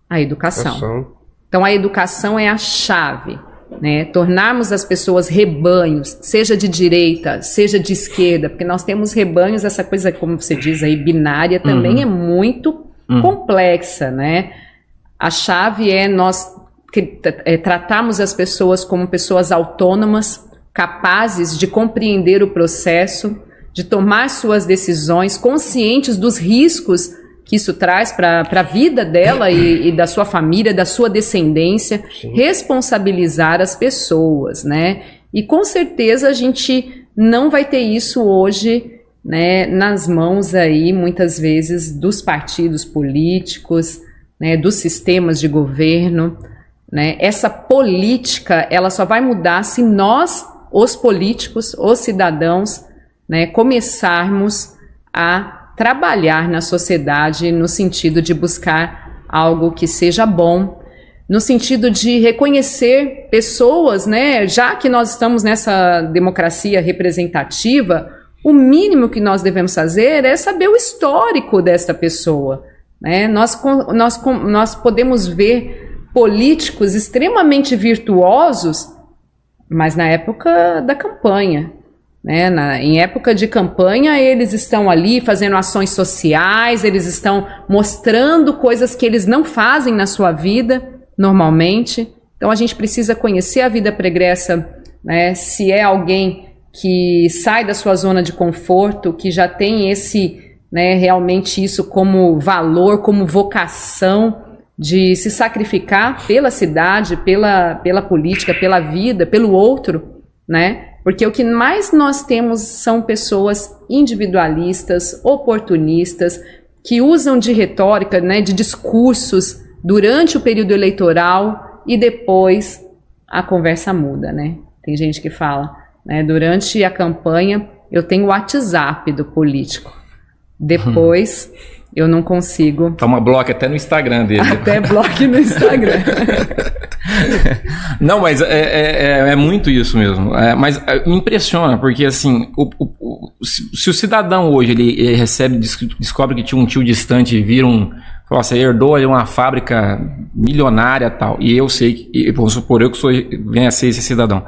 a educação. Então a educação é a chave, né? Tornarmos as pessoas rebanhos, seja de direita, seja de esquerda, porque nós temos rebanhos, essa coisa, como você diz aí, binária, também é muito complexa, né? A chave é nós tratarmos as pessoas como pessoas autônomas, capazes de compreender o processo, de tomar suas decisões, conscientes dos riscos que isso traz para a vida dela e da sua família, da sua descendência. Sim. Responsabilizar as pessoas, né? E com certeza a gente não vai ter isso hoje, né, nas mãos aí, muitas vezes, dos partidos políticos, né, dos sistemas de governo, né? Essa política, ela só vai mudar se nós, os políticos, os cidadãos, né, começarmos a trabalhar na sociedade no sentido de buscar algo que seja bom, no sentido de reconhecer pessoas, né? Já que nós estamos nessa democracia representativa, o mínimo que nós devemos fazer é saber o histórico desta pessoa, né? Nós podemos ver políticos extremamente virtuosos, mas na época da campanha, né? Em época de campanha, eles estão ali fazendo ações sociais, eles estão mostrando coisas que eles não fazem na sua vida normalmente. Então a gente precisa conhecer a vida pregressa, né? Se é alguém que sai da sua zona de conforto, que já tem né, realmente isso como valor, como vocação de se sacrificar pela cidade, pela política, pela vida, pelo outro, né? Porque o que mais nós temos são pessoas individualistas, oportunistas, que usam de retórica, né, de discursos durante o período eleitoral e depois a conversa muda, né? Tem gente que fala, né, durante a campanha eu tenho o WhatsApp do político, depois eu não consigo. Toma bloco até no Instagram dele. Até bloco no Instagram. Não, mas é muito isso mesmo. Mas me impressiona, porque assim, se o cidadão hoje ele recebe, descobre que tinha um tio distante e vira fala assim, herdou aí uma fábrica milionária e tal, e eu sei que, vamos supor, eu que venho a ser esse cidadão,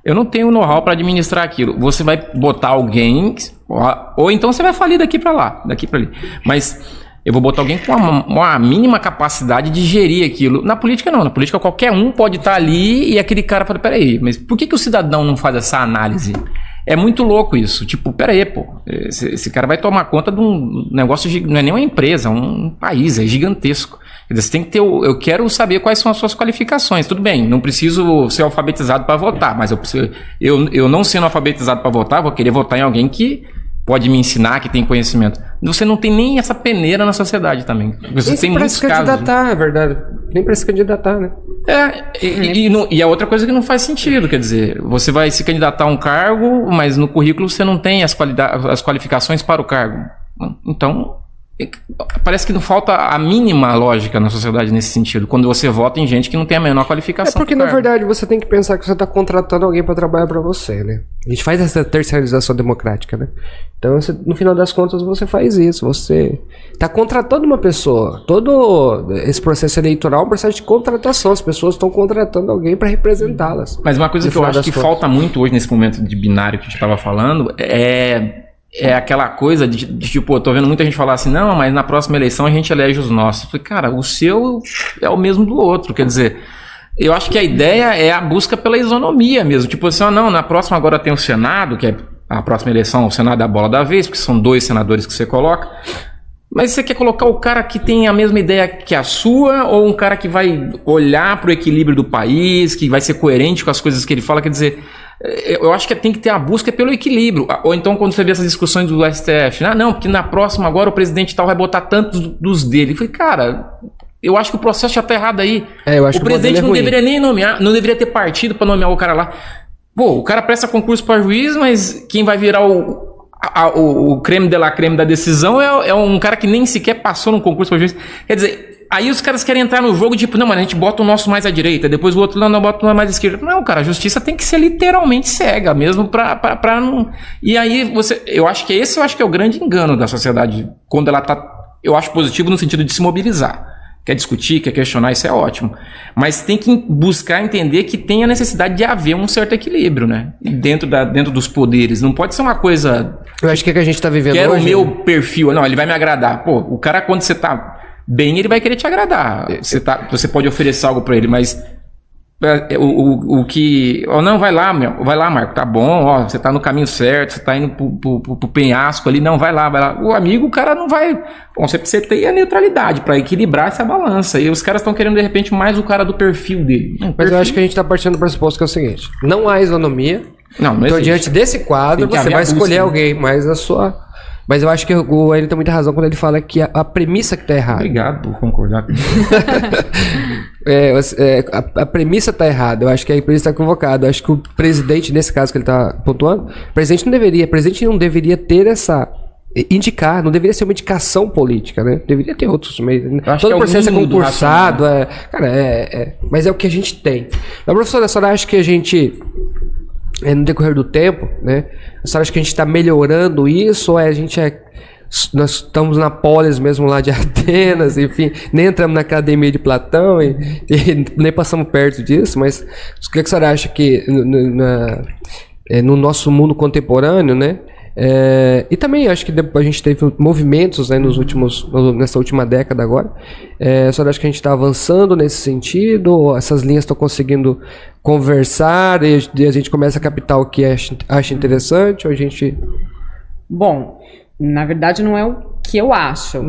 eu não tenho know-how para administrar aquilo. Você vai botar alguém, ou então você vai falir daqui para lá, daqui para ali. Mas eu vou botar alguém com uma mínima capacidade de gerir aquilo. Na política não, na política qualquer um pode estar ali e aquele cara fala, peraí, mas por que o cidadão não faz essa análise? É muito louco isso. Tipo, peraí, pô, esse cara vai tomar conta de um negócio, não é nem uma empresa, é um país, é gigantesco. Quer dizer, você tem que ter, eu quero saber quais são as suas qualificações. Tudo bem, não preciso ser alfabetizado para votar, mas eu não sendo alfabetizado para votar, vou querer votar em alguém que pode me ensinar, que tem conhecimento. Você não tem nem essa peneira na sociedade também. Você tem muitos casos. Nem para se candidatar, é verdade. Nem para se candidatar, né? E a outra coisa que não faz sentido, quer dizer, você vai se candidatar a um cargo, mas no currículo você não tem as qualificações para o cargo. Então, parece que não falta a mínima lógica na sociedade nesse sentido, quando você vota em gente que não tem a menor qualificação. É porque, na verdade, você tem que pensar que você está contratando alguém para trabalhar para você, né? A gente faz essa terceirização democrática, né? Então, no final das contas, você faz isso. Você está contratando uma pessoa. Todo esse processo eleitoral é um processo de contratação. As pessoas estão contratando alguém para representá-las. Mas uma coisa que eu acho que falta muito hoje nesse momento de binário que a gente estava falando é aquela coisa de tipo, eu tô vendo muita gente falar assim, não, mas na próxima eleição a gente elege os nossos. Eu falei, cara, o seu é o mesmo do outro, quer dizer, eu acho que a ideia é a busca pela isonomia mesmo, tipo assim, não, na próxima agora tem o Senado, que é a próxima eleição, o Senado é a bola da vez, porque são 2 senadores que você coloca, mas você quer colocar o cara que tem a mesma ideia que a sua, ou um cara que vai olhar pro equilíbrio do país, que vai ser coerente com as coisas que ele fala, quer dizer, eu acho que tem que ter a busca pelo equilíbrio. Ou então quando você vê essas discussões do STF, não, porque na próxima agora o presidente tal vai botar tantos dos dele. Eu falei, cara, eu acho que o processo já tá errado aí. O presidente não deveria nem nomear, não deveria ter partido para nomear o cara lá. Pô, o cara presta concurso para juiz, mas quem vai virar o creme de la creme da decisão é um cara que nem sequer passou no concurso para juiz. Quer dizer, aí os caras querem entrar no jogo, tipo, não, mas a gente bota o nosso mais à direita, depois o outro não bota o mais à esquerda. Não, cara, a justiça tem que ser literalmente cega mesmo pra não... E aí eu acho que esse é o grande engano da sociedade, quando ela tá, eu acho positivo no sentido de se mobilizar. Quer discutir, quer questionar, isso é ótimo. Mas tem que buscar entender que tem a necessidade de haver um certo equilíbrio, né? Dentro dos poderes. Não pode ser uma coisa... Eu acho que a gente tá vivendo hoje... Quero o meu perfil. Não, ele vai me agradar. Pô, o cara, quando você tá bem, ele vai querer te agradar. Você pode oferecer algo pra ele, mas... O que... não, vai lá, Marco, tá bom, ó, você tá no caminho certo, você tá indo pro penhasco ali, não, vai lá. O amigo, o cara não vai... Bom, você tem a neutralidade pra equilibrar essa balança, e os caras estão querendo, de repente, mais o cara do perfil dele. Mas eu acho que a gente tá partindo do pressuposto que é o seguinte, não há isonomia, então diante desse quadro, você vai escolher alguém mais a sua... Mas eu acho que ele tem muita razão quando ele fala que a premissa que tá errada. Obrigado por concordar comigo. A premissa tá errada. Eu acho que a premissa tá equivocada. Eu acho que o presidente, nesse caso que ele tá pontuando, o presidente não deveria ter indicar, não deveria ser uma indicação política, né? Deveria ter outros meios. Né? Eu acho Todo que é o processo é mínimo do concursado, mas é o que a gente tem. Mas, professora, a senhora acha que a gente, no decorrer do tempo, né? A senhora acha que a gente está melhorando isso, ou a gente nós estamos na polis mesmo lá de Atenas, enfim, nem entramos na academia de Platão e nem passamos perto disso, mas o que a senhora acha que no nosso mundo contemporâneo, né? E também acho que a gente teve movimentos, né, nessa última década agora. A senhora acha que a gente está avançando nesse sentido? Essas linhas estão conseguindo conversar e a gente começa a captar o que acha interessante? Ou a gente... Bom, na verdade não é o que eu acho.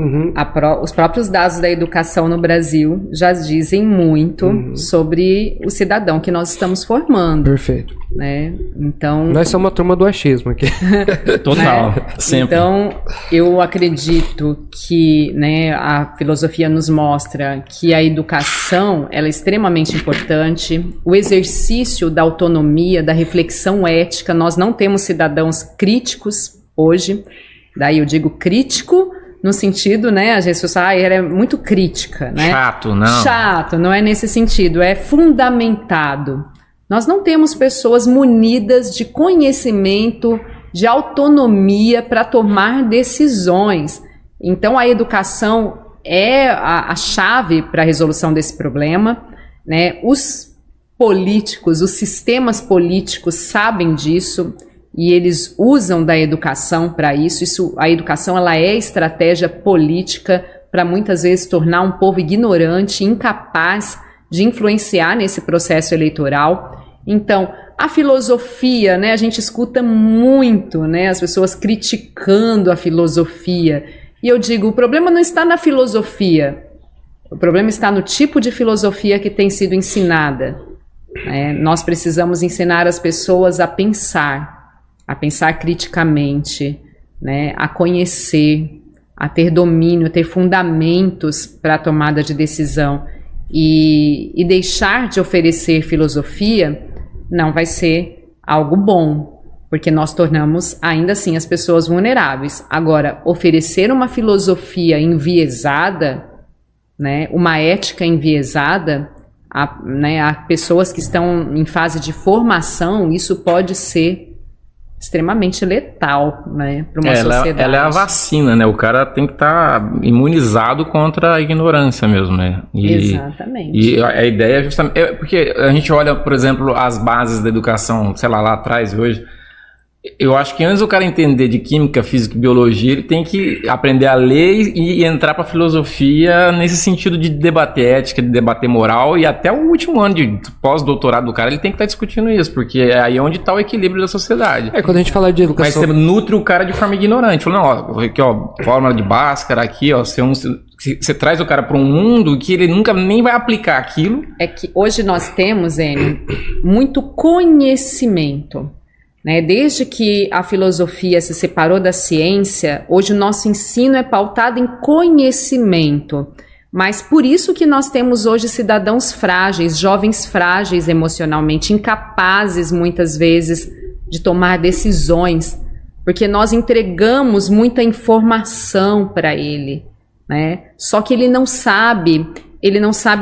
Os próprios dados da educação no Brasil já dizem muito sobre o cidadão que nós estamos formando. Perfeito. Né? Então, nós somos uma turma do achismo aqui. Total, sempre. Então, eu acredito que, né, a filosofia nos mostra que a educação ela é extremamente importante. O exercício da autonomia, da reflexão ética, nós não temos cidadãos críticos hoje. Daí eu digo crítico no sentido, né, a gente fala, ela é muito crítica, né? Chato, não é nesse sentido, é fundamentado. Nós não temos pessoas munidas de conhecimento, de autonomia para tomar decisões. Então a educação é a chave para a resolução desse problema, né? Os políticos, os sistemas políticos sabem disso. E eles usam da educação para isso. A educação ela é estratégia política para muitas vezes tornar um povo ignorante, incapaz de influenciar nesse processo eleitoral. Então, a filosofia, né, a gente escuta muito, né, as pessoas criticando a filosofia. E eu digo, o problema não está na filosofia, o problema está no tipo de filosofia que tem sido ensinada. Nós precisamos ensinar as pessoas a pensar criticamente, né, a conhecer, a ter domínio, a ter fundamentos para a tomada de decisão e deixar de oferecer filosofia não vai ser algo bom, porque nós tornamos ainda assim as pessoas vulneráveis. Agora, oferecer uma filosofia enviesada, né, uma ética enviesada a pessoas que estão em fase de formação, isso pode ser extremamente letal, né, para uma sociedade. Ela é a vacina, né? O cara tem que estar imunizado contra a ignorância mesmo, né? Exatamente. E a ideia é justamente... porque a gente olha, por exemplo, as bases da educação, sei lá atrás e hoje... Eu acho que antes do cara entender de química, física e biologia, ele tem que aprender a ler e entrar para filosofia nesse sentido de debater ética, de debater moral, e até o último ano de pós-doutorado do cara ele tem que estar discutindo isso, porque é aí onde está o equilíbrio da sociedade. Quando a gente fala de educação... Mas você nutre o cara de forma ignorante. Fala, não, aqui ó, fórmula de Bhaskara, aqui ó, você traz o cara para um mundo que ele nunca nem vai aplicar aquilo. É que hoje nós temos, Enio, muito conhecimento. Né? Desde que a filosofia se separou da ciência, hoje o nosso ensino é pautado em conhecimento. Mas por isso que nós temos hoje cidadãos frágeis, jovens frágeis emocionalmente, incapazes muitas vezes de tomar decisões, porque nós entregamos muita informação para ele, né? Só que ele não sabe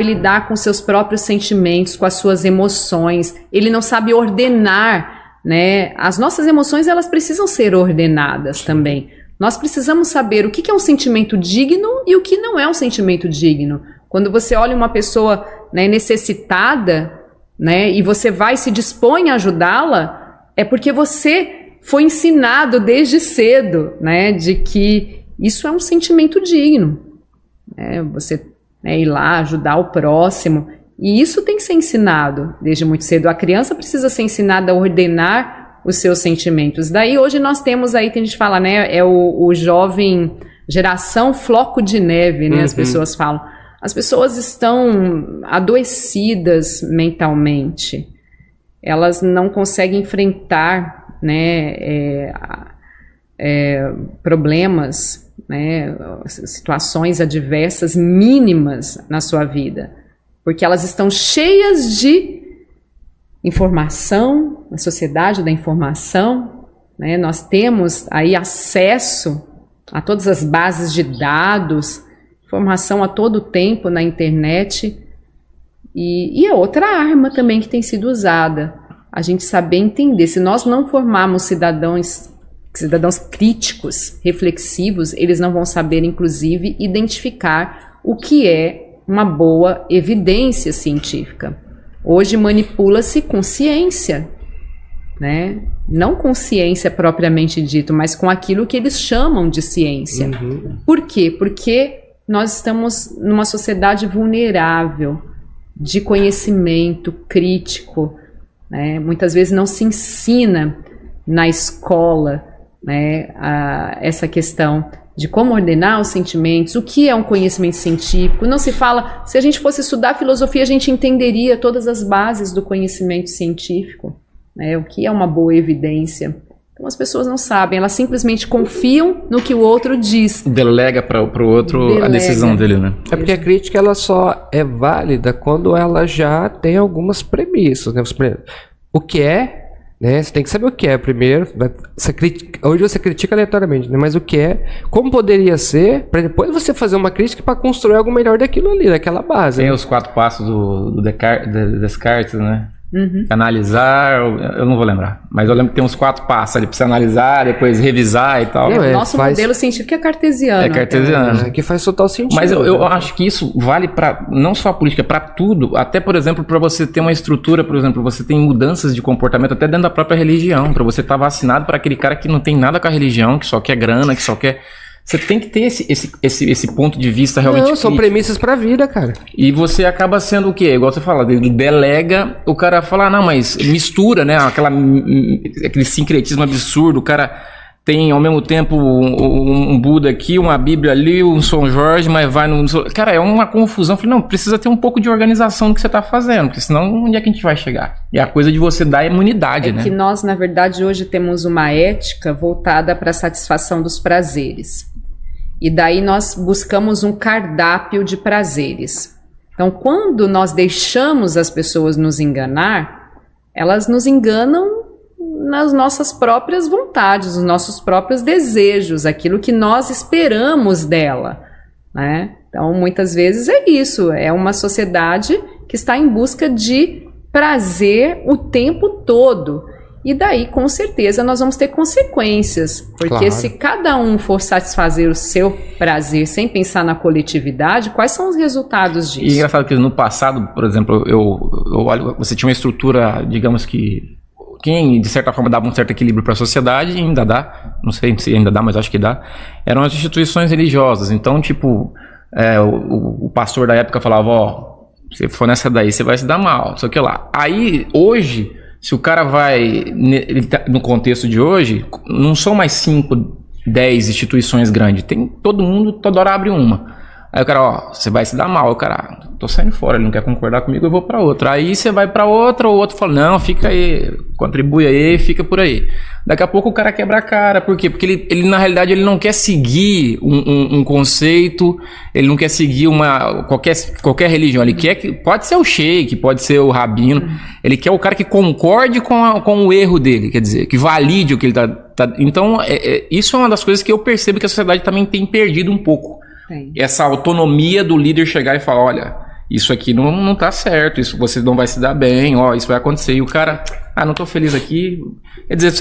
lidar com seus próprios sentimentos, com as suas emoções, ele não sabe ordenar, né? As nossas emoções elas precisam ser ordenadas também. Nós precisamos saber o que é um sentimento digno e o que não é um sentimento digno. Quando você olha uma pessoa, né, necessitada, né, e você vai se dispõe a ajudá-la, é porque você foi ensinado desde cedo, né, de que isso é um sentimento digno. Você ir lá ajudar o próximo. E isso tem que ser ensinado desde muito cedo. A criança precisa ser ensinada a ordenar os seus sentimentos. Daí hoje nós temos aí, tem gente que fala, né, é o jovem geração floco de neve, né, as pessoas falam. As pessoas estão adoecidas mentalmente. Elas não conseguem enfrentar, né, problemas, né, situações adversas mínimas na sua vida. Porque elas estão cheias de informação, na sociedade da informação, né? Nós temos aí acesso a todas as bases de dados, informação a todo tempo na internet. E é outra arma também que tem sido usada. A gente saber entender. Se nós não formarmos cidadãos críticos, reflexivos, eles não vão saber, inclusive, identificar o que é uma boa evidência científica. Hoje manipula-se com ciência, né? Não com ciência propriamente dito, mas com aquilo que eles chamam de ciência. Uhum. Por quê? Porque nós estamos numa sociedade vulnerável de conhecimento crítico, né? Muitas vezes não se ensina na escola, né, essa questão de como ordenar os sentimentos, o que é um conhecimento científico. Não se fala, se a gente fosse estudar filosofia, a gente entenderia todas as bases do conhecimento científico, né, o que é uma boa evidência. Então as pessoas não sabem, elas simplesmente confiam no que o outro diz. Delega para o outro Delega. a decisão dele, né? É porque a crítica ela só é válida quando ela já tem algumas premissas, né? O que é, né? Você tem que saber o que é primeiro. Hoje você critica aleatoriamente, né? Mas o que é, como poderia ser, para depois você fazer uma crítica para construir algo melhor daquilo ali, daquela base. Tem né? os 4 passos do Descartes, né? Uhum. Analisar, eu não vou lembrar, mas eu lembro que tem uns 4 passos ali, precisa analisar, depois revisar e tal. Não, O nosso modelo científico é cartesiano. É cartesiano. Que faz total sentido. Mas eu né? acho que isso vale para não só a política, para tudo. Até, por exemplo, para você ter uma estrutura, por exemplo, você tem mudanças de comportamento até dentro da própria religião. Para você estar vacinado para aquele cara que não tem nada com a religião, que só quer grana, que só quer... Você tem que ter esse ponto de vista realmente Não, são crítico. premissas pra vida, cara. E você acaba sendo o quê? Igual você fala, ele delega, o cara fala, não, mas mistura, né? Aquele sincretismo absurdo, o cara tem ao mesmo tempo um Buda aqui, uma Bíblia ali, um São Jorge, mas vai no... Cara, é uma confusão. Eu falei, não, precisa ter um pouco de organização no que você tá fazendo, porque senão onde é que a gente vai chegar? E a coisa de você dar imunidade, né? Que nós, na verdade, hoje temos uma ética voltada para a satisfação dos prazeres. E daí nós buscamos um cardápio de prazeres. Então, quando nós deixamos as pessoas nos enganar, elas nos enganam nas nossas próprias vontades, nos nossos próprios desejos, aquilo que nós esperamos dela, né? Então, muitas vezes é isso, é uma sociedade que está em busca de prazer o tempo todo. E daí, com certeza, nós vamos ter consequências. Porque Claro. se cada um for satisfazer o seu prazer sem pensar na coletividade, quais são os resultados E é disso? engraçado que no passado, por exemplo, eu olho, você tinha uma estrutura, digamos que quem de certa forma dava um certo equilíbrio para a sociedade, e ainda dá, não sei se ainda dá, mas acho que dá, eram as instituições religiosas. Então, tipo, o pastor da época falava, ó, se for nessa daí, você vai se dar mal, só que lá. Aí, hoje, se o cara vai, ele tá, no contexto de hoje, não são mais 5, 10 instituições grandes, tem todo mundo, toda hora abre uma. Aí o cara, ó, você vai se dar mal. O cara, tô saindo fora, ele não quer concordar comigo, eu vou pra outra. Aí você vai pra outra, o outro fala, não, fica aí, contribui aí, fica por aí. Daqui a pouco o cara quebra a cara, por quê? Porque ele na realidade, ele não quer seguir um conceito, ele não quer seguir qualquer religião, ele quer que, pode ser o sheik, pode ser o rabino, ele quer o cara que concorde com o erro dele, quer dizer, que valide o que ele tá. Então, isso é uma das coisas que eu percebo que a sociedade também tem perdido um pouco. Tem. Essa autonomia do líder chegar e falar, olha, isso aqui não tá certo, isso você não vai se dar bem, ó, isso vai acontecer. E o cara, não tô feliz aqui. Quer dizer,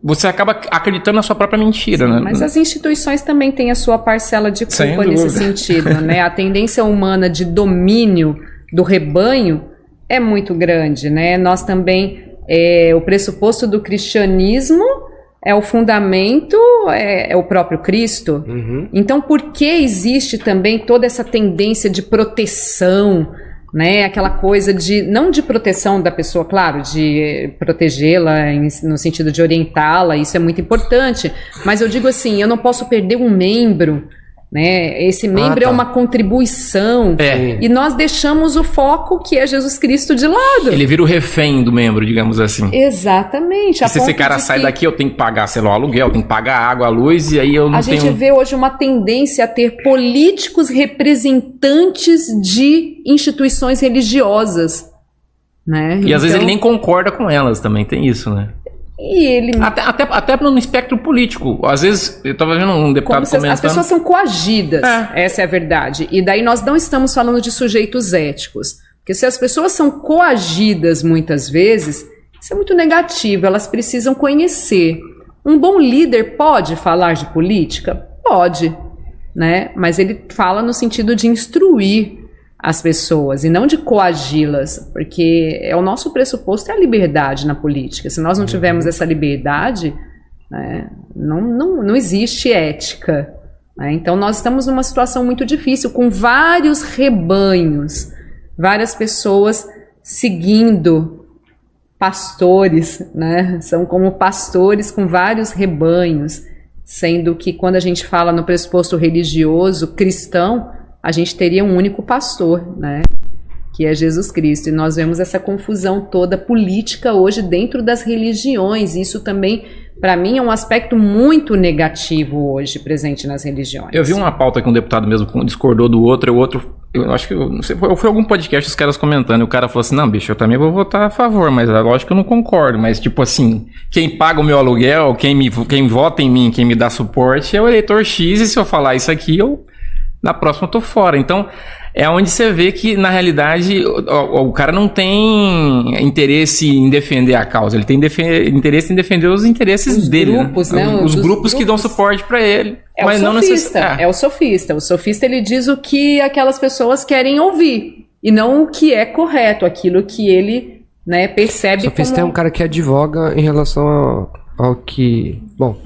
você acaba acreditando na sua própria mentira, né? Mas as instituições também têm a sua parcela de Sem culpa nesse dúvida. sentido, né? A tendência humana de domínio do rebanho é muito grande, né? Nós também, o pressuposto do cristianismo é o fundamento, é o próprio Cristo. Uhum. Então, por que existe também toda essa tendência de proteção, né? Aquela coisa de, não de proteção da pessoa, claro, de protegê-la no sentido de orientá-la, isso é muito importante, mas eu digo assim, eu não posso perder um membro, né? Esse membro tá. é uma contribuição, e nós deixamos o foco que é Jesus Cristo de lado. Ele vira o refém do membro, digamos assim. Exatamente. E se esse cara sai daqui, eu tenho que pagar, sei lá, o aluguel, eu tenho que pagar a água, a luz, e aí eu não A tenho... gente vê hoje uma tendência a ter políticos representantes de instituições religiosas, né? E às vezes ele nem concorda com elas também, tem isso, né? E ele... Até no espectro político. Às vezes, eu estava vendo um deputado comentando... As pessoas são coagidas, essa é a verdade. E daí nós não estamos falando de sujeitos éticos. Porque se as pessoas são coagidas muitas vezes, isso é muito negativo, elas precisam conhecer. Um bom líder pode falar de política? Pode, né? Mas ele fala no sentido de instruir as pessoas e não de coagi-las, porque o nosso pressuposto é a liberdade na política. Se nós não tivermos essa liberdade, né, não existe ética, né? Então nós estamos numa situação muito difícil, com vários rebanhos, várias pessoas seguindo pastores, né? São como pastores com vários rebanhos, sendo que quando a gente fala no pressuposto religioso cristão, a gente teria um único pastor, né? Que é Jesus Cristo. E nós vemos essa confusão toda política hoje dentro das religiões. Isso também, para mim, é um aspecto muito negativo hoje presente nas religiões. Eu vi uma pauta que um deputado mesmo discordou do outro, eu acho que, não sei, foi algum podcast os caras comentando, e o cara falou assim, não, bicho, eu também vou votar a favor, mas é lógico que eu não concordo, mas tipo assim, quem paga o meu aluguel, quem vota em mim, quem me dá suporte é o eleitor X, e se eu falar isso aqui, na próxima eu tô fora. Então, é onde você vê que, na realidade, o cara não tem interesse em defender a causa, ele tem interesse em defender os interesses dele. Grupos, né? Os grupos que dão suporte para ele. Mas não necessariamente. É o sofista. O sofista, ele diz o que aquelas pessoas querem ouvir, e não o que é correto, aquilo que ele, né, percebe. O sofista é um cara que advoga em relação ao que... Bom,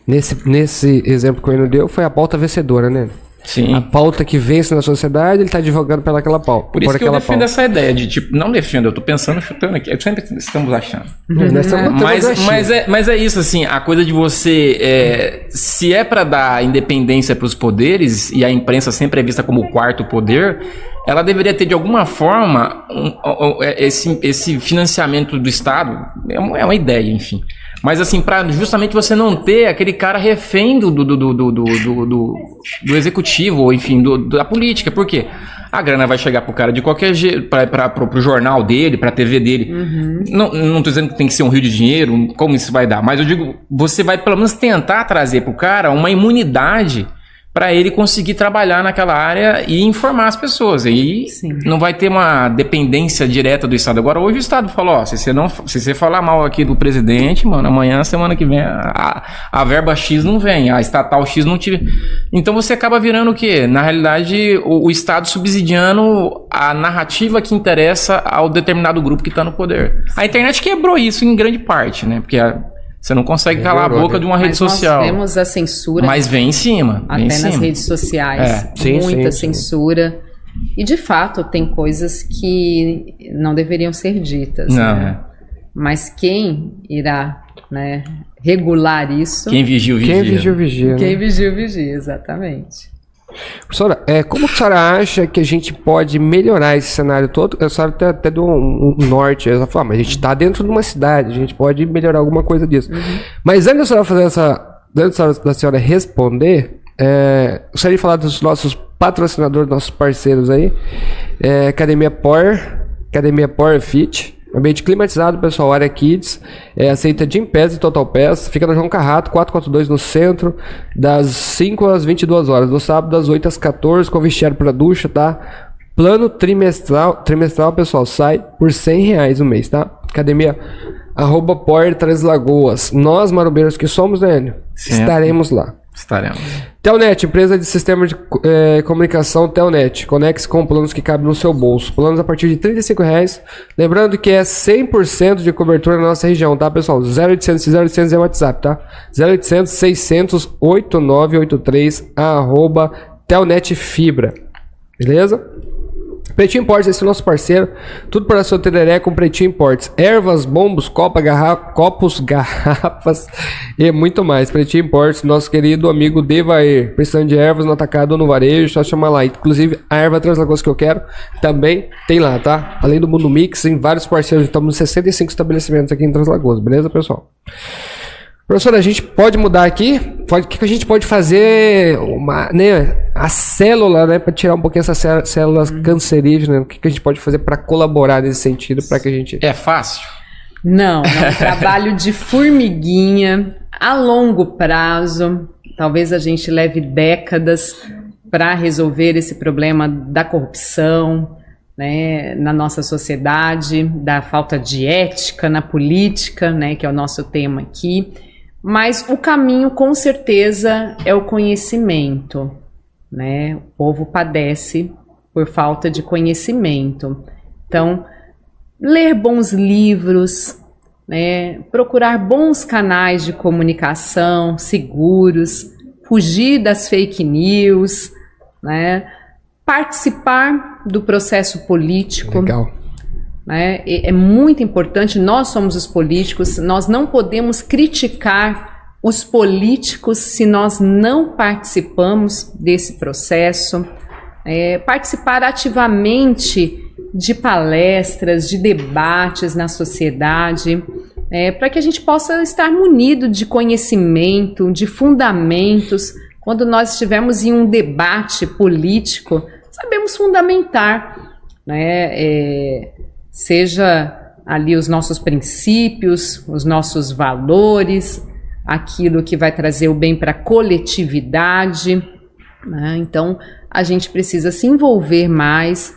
nesse exemplo que o Eno deu, foi a pauta vencedora, né? Sim. A pauta que vence na sociedade, ele está advogando pelaquela pauta. Por isso que eu defendo essa ideia de, tipo, não defendo, eu tô pensando, chutando aqui. Sempre estamos achando. Mas é isso, assim, a coisa de você, se é para dar independência para os poderes, e a imprensa sempre é vista como o quarto poder, ela deveria ter, de alguma forma, esse financiamento do Estado, é uma ideia, enfim. Mas assim, para justamente você não ter aquele cara refém do executivo, ou enfim, da política. Por quê? A grana vai chegar pro cara de qualquer jeito, pro jornal dele, pra TV dele. Uhum. Não tô dizendo que tem que ser um rio de dinheiro, como isso vai dar, mas eu digo, você vai pelo menos tentar trazer pro cara uma imunidade para ele conseguir trabalhar naquela área e informar as pessoas. E aí não vai ter uma dependência direta do Estado. Agora, hoje o Estado falou, ó, se você falar mal aqui do presidente, mano, amanhã, semana que vem, a verba X não vem, a estatal X não te... Então você acaba virando o quê? Na realidade, o Estado subsidiando a narrativa que interessa ao determinado grupo que está no poder. A internet quebrou isso em grande parte, né? Porque você não consegue calar a boca de uma rede social. Nós vemos a censura. Mas vem em cima. Até nas redes sociais. Muita censura. E, de fato, tem coisas que não deveriam ser ditas. Não. Né? Mas quem irá, né, regular isso? Quem vigia, vigia. Quem vigia, vigia. Quem vigia, vigia, exatamente. Professora, como que a senhora acha que a gente pode melhorar esse cenário todo? A senhora até deu um norte, ela falou, mas a gente está dentro de uma cidade, a gente pode melhorar alguma coisa disso. Uhum. Mas antes da senhora fazer antes da senhora responder, gostaria de falar dos nossos patrocinadores, nossos parceiros aí, Academia Power Fit. Ambiente climatizado, pessoal, área Kids, aceita Gym Pass e Total Pass, fica na João Carrato, 442 no centro, das 5 às 22 horas, no sábado das 8 às 14, com vestiário para ducha, tá? Plano trimestral, pessoal, sai por R$100 o mês, tá? Academia @Power Três Lagoas. Nós, marombeiros que somos, né, Enio? Estaremos lá. Estaremos. Telnet, empresa de sistema de comunicação Telnet. Conecte-se com planos que cabem no seu bolso. Planos a partir de R$35. Lembrando que é 100% de cobertura na nossa região, tá, pessoal? 0800 é o WhatsApp, tá? 0800 600 8983 @Telnet Fibra. Beleza? Pretinho Imports, esse é o nosso parceiro. Tudo para seu tereré com Pretinho Imports. Ervas, bombos, copos, garrafas e muito mais. Pretinho Imports, nosso querido amigo Devair. Precisando de ervas no atacado ou no varejo, só chamar lá. Inclusive, a erva Translagoas que eu quero também tem lá, tá? Além do Mundo Mix, em vários parceiros. Estamos em 65 estabelecimentos aqui em Translagoas. Beleza, pessoal? Professora, a gente pode mudar aqui? O que a gente pode fazer? A célula, né? Para tirar um pouquinho essas células cancerígenas. O que a gente pode fazer para colaborar nesse sentido? Para que a gente... É fácil? Não, é um trabalho de formiguinha, a longo prazo. Talvez a gente leve décadas para resolver esse problema da corrupção, né, na nossa sociedade, da falta de ética na política, né, que é o nosso tema aqui. Mas o caminho, com certeza, é o conhecimento, né? O povo padece por falta de conhecimento. Então, ler bons livros, né? Procurar bons canais de comunicação seguros, fugir das fake news, né? Participar do processo político. Legal. Né? É muito importante, nós somos os políticos, nós não podemos criticar os políticos se nós não participamos desse processo. Participar ativamente de palestras, de debates na sociedade, para que a gente possa estar munido de conhecimento, de fundamentos. Quando nós estivermos em um debate político, sabemos fundamentar, né? Seja ali os nossos princípios, os nossos valores, aquilo que vai trazer o bem para a coletividade, né? Então, a gente precisa se envolver mais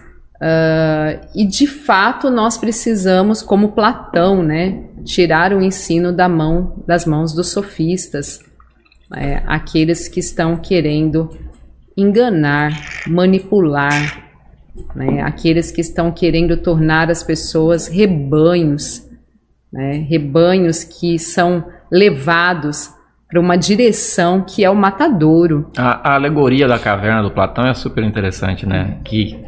e, de fato, nós precisamos, como Platão, né, tirar o ensino das mãos dos sofistas, aqueles que estão querendo enganar, manipular, né, aqueles que estão querendo tornar as pessoas rebanhos, né, rebanhos que são levados para uma direção que é o matadouro. A alegoria da caverna do Platão é super interessante, né? Que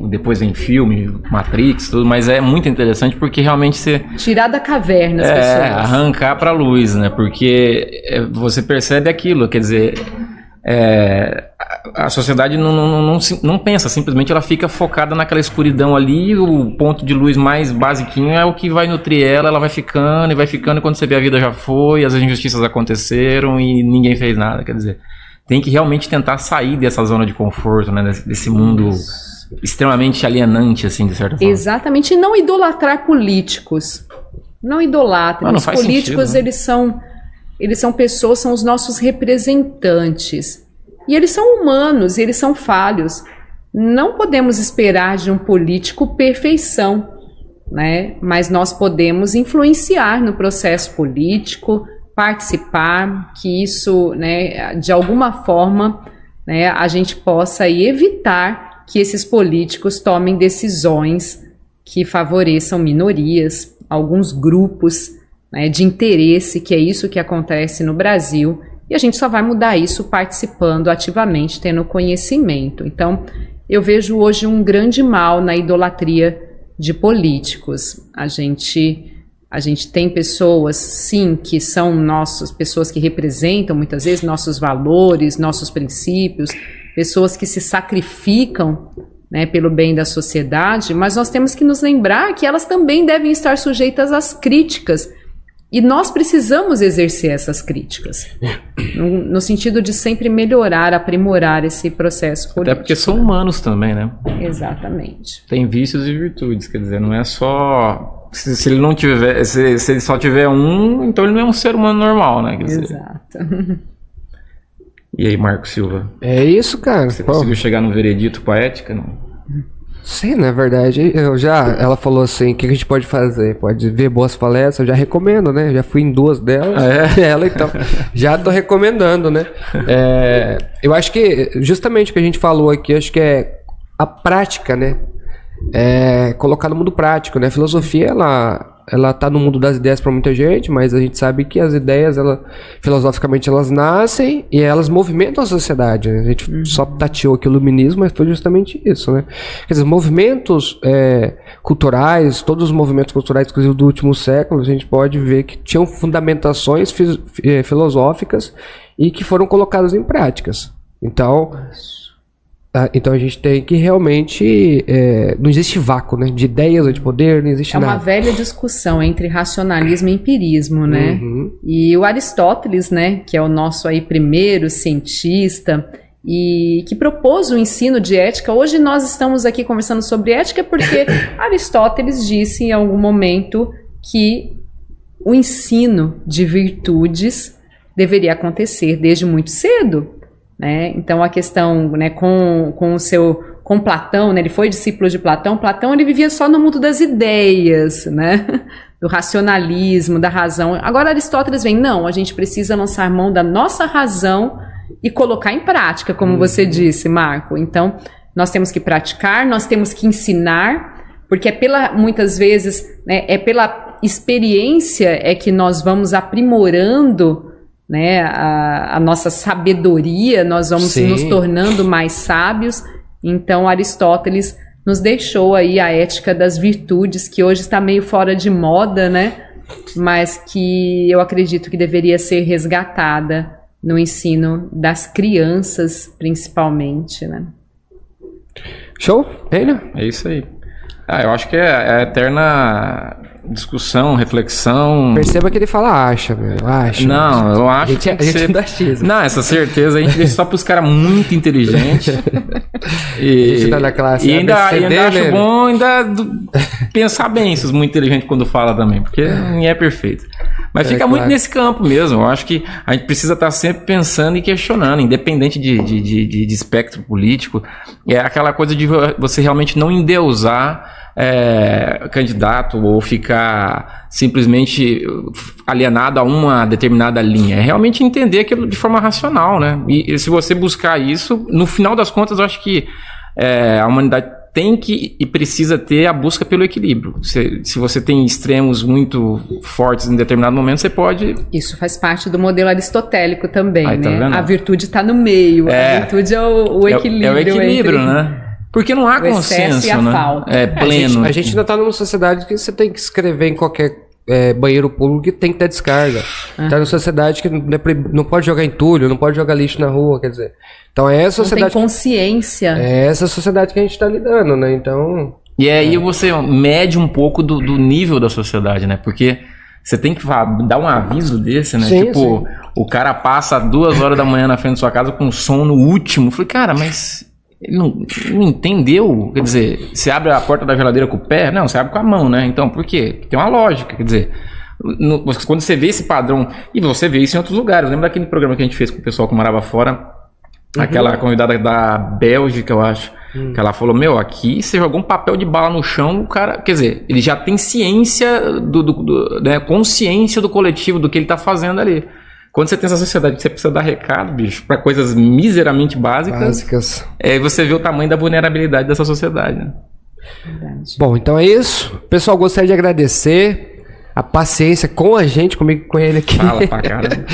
depois em filme, Matrix, tudo, mas é muito interessante porque realmente você... Tirar da caverna as pessoas. Arrancar para a luz, né? Porque você percebe aquilo, quer dizer... a sociedade não pensa, simplesmente ela fica focada naquela escuridão ali, o ponto de luz mais basiquinho é o que vai nutrir ela vai ficando, e quando você vê a vida já foi, as injustiças aconteceram e ninguém fez nada, quer dizer, tem que realmente tentar sair dessa zona de conforto, né, desse mundo extremamente alienante, assim, de certa forma. Exatamente, e não idolatrar políticos, não idolatrem, os políticos, sentido, né? Eles são pessoas, são os nossos representantes. E eles são humanos, eles são falhos. Não podemos esperar de um político perfeição, né? Mas nós podemos influenciar no processo político, participar, que isso, né, de alguma forma, né, a gente possa aí evitar que esses políticos tomem decisões que favoreçam minorias, alguns grupos, né, de interesse, que é isso que acontece no Brasil, e a gente só vai mudar isso participando ativamente, tendo conhecimento. Então, eu vejo hoje um grande mal na idolatria de políticos. A gente tem pessoas, sim, que são pessoas que representam muitas vezes nossos valores, nossos princípios, pessoas que se sacrificam, né, pelo bem da sociedade, mas nós temos que nos lembrar que elas também devem estar sujeitas às críticas. E nós precisamos exercer essas críticas, no sentido de sempre melhorar, aprimorar esse processo político. Até porque são humanos também, né? Exatamente. Tem vícios e virtudes, quer dizer, não é só... Se ele não tiver, se ele só tiver um, então ele não é um ser humano normal, né? Quer dizer. Exato. E aí, Marco Silva? É isso, cara. Você conseguiu chegar no veredito com a ética, não? Sim, na verdade, ela falou assim, o que a gente pode fazer? Pode ver boas palestras, eu já recomendo, né? Já fui em 2 delas, então já tô recomendando, né? Eu acho que, justamente o que a gente falou aqui, acho que é a prática, né? Colocar no mundo prático, né? A filosofia, ela tá no mundo das ideias para muita gente, mas a gente sabe que as ideias, filosoficamente, elas nascem e elas movimentam a sociedade, né? A gente só tateou aqui o iluminismo, mas foi justamente isso, né? Quer dizer, movimentos culturais, todos os movimentos culturais, inclusive do último século, a gente pode ver que tinham fundamentações filosóficas e que foram colocadas em práticas. Então a gente tem que realmente... não existe vácuo, né? De ideias, de poder, não existe nada. É uma velha discussão entre racionalismo e empirismo, né? Uhum. E o Aristóteles, né? Que é o nosso aí primeiro cientista e que propôs o ensino de ética. Hoje nós estamos aqui conversando sobre ética porque Aristóteles disse em algum momento que o ensino de virtudes deveria acontecer desde muito cedo, né? Então a questão, né, com Platão, né, ele foi discípulo de Platão. Platão, ele vivia só no mundo das ideias, né, do racionalismo, da razão. Agora Aristóteles vem, não, a gente precisa lançar mão da nossa razão e colocar em prática, como você disse, Marco. Então nós temos que praticar, nós temos que ensinar, porque muitas vezes, né, é pela experiência é que nós vamos aprimorando, né, a nossa sabedoria, nós vamos nos tornando mais sábios. Então Aristóteles nos deixou aí a ética das virtudes, que hoje está meio fora de moda, né, mas que eu acredito que deveria ser resgatada no ensino das crianças, principalmente, né. Show? Enio? É isso aí. Eu acho que é a eterna discussão, reflexão. Perceba que ele fala acha, meu. Acha. Não, eu acho a gente que não dá X. Não, essa certeza a gente deixa só pros caras muito inteligentes. Isso tá na classe. E ainda acho bom pensar bem esses muito inteligentes quando fala também, porque ninguém é perfeito. Mas fica muito nesse campo mesmo. Eu acho que a gente precisa estar sempre pensando e questionando, independente de espectro político. É aquela coisa de você realmente não endeusar candidato ou ficar simplesmente alienado a uma determinada linha. É realmente entender aquilo de forma racional, né? E se você buscar isso, no final das contas, eu acho que a humanidade tem que e precisa ter a busca pelo equilíbrio. Se você tem extremos muito fortes em determinado momento, você pode... Isso faz parte do modelo aristotélico também, né? Tá, a virtude está no meio, a virtude é o equilíbrio. É o equilíbrio, né? Porque não há consenso, né? Falta. Pleno. A gente ainda está numa sociedade que você tem que escrever em qualquer banheiro público que tem que ter descarga. Tá numa sociedade que não pode jogar entulho, não pode jogar lixo na rua, quer dizer. Então é essa sociedade. Não tem consciência. É essa sociedade que a gente está lidando, né? Então. E aí você mede um pouco do nível da sociedade, né? Porque você tem que dar um aviso desse, né? Sim, sim. O cara passa 2 horas da manhã na frente da sua casa com som no último. Eu falei, cara, mas ele não entendeu. Quer dizer, você abre a porta da geladeira com o pé? Não, você abre com a mão, né? Então, por quê? Tem uma lógica, quer dizer, quando você vê esse padrão, e você vê isso em outros lugares. Eu lembro daquele programa que a gente fez com o pessoal que morava fora, aquela convidada da Bélgica, eu acho, que ela falou, aqui você jogou um papel de bala no chão, o cara, quer dizer, ele já tem ciência, né, consciência do coletivo, do que ele tá fazendo ali. Quando você tem essa sociedade que você precisa dar recado, bicho, para coisas miseramente básicas, você vê o tamanho da vulnerabilidade dessa sociedade, né? Verdade. Bom, então é isso. Pessoal, gostaria de agradecer a paciência com a gente, comigo e com ele aqui. Fala pra cara.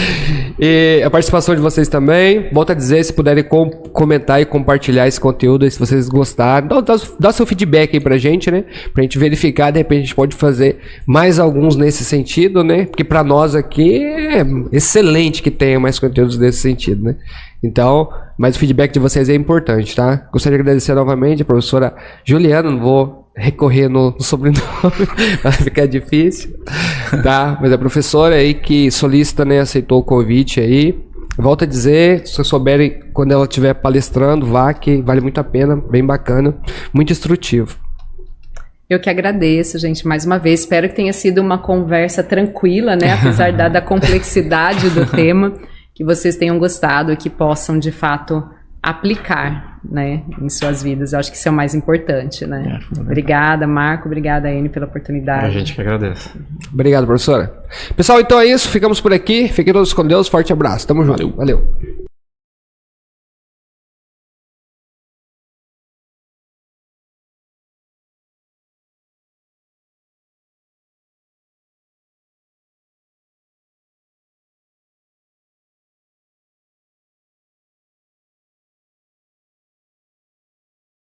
E a participação de vocês também. Volto a dizer, se puderem comentar e compartilhar esse conteúdo aí, se vocês gostaram. Dá seu feedback aí pra gente, né? Pra gente verificar, de repente a gente pode fazer mais alguns nesse sentido, né? Porque pra nós aqui é excelente que tenha mais conteúdos nesse sentido, né? Então, mas o feedback de vocês é importante, tá? Gostaria de agradecer novamente a professora Juliana, não vou recorrer no sobrenome, vai ficar difícil, tá? Mas a professora aí que solicita, né, aceitou o convite aí. Volto a dizer, se vocês souberem, quando ela estiver palestrando, vá, que vale muito a pena, bem bacana, muito instrutivo. Eu que agradeço, gente, mais uma vez. Espero que tenha sido uma conversa tranquila, né? Apesar da complexidade do tema, que vocês tenham gostado e que possam, de fato, aplicar, né, em suas vidas. Eu acho que isso é o mais importante, né? Obrigada, Marco. Obrigada, Enio, pela oportunidade. A gente que agradece. Obrigado, professora. Pessoal, então é isso. Ficamos por aqui. Fiquem todos com Deus. Forte abraço. Tamo junto. Valeu.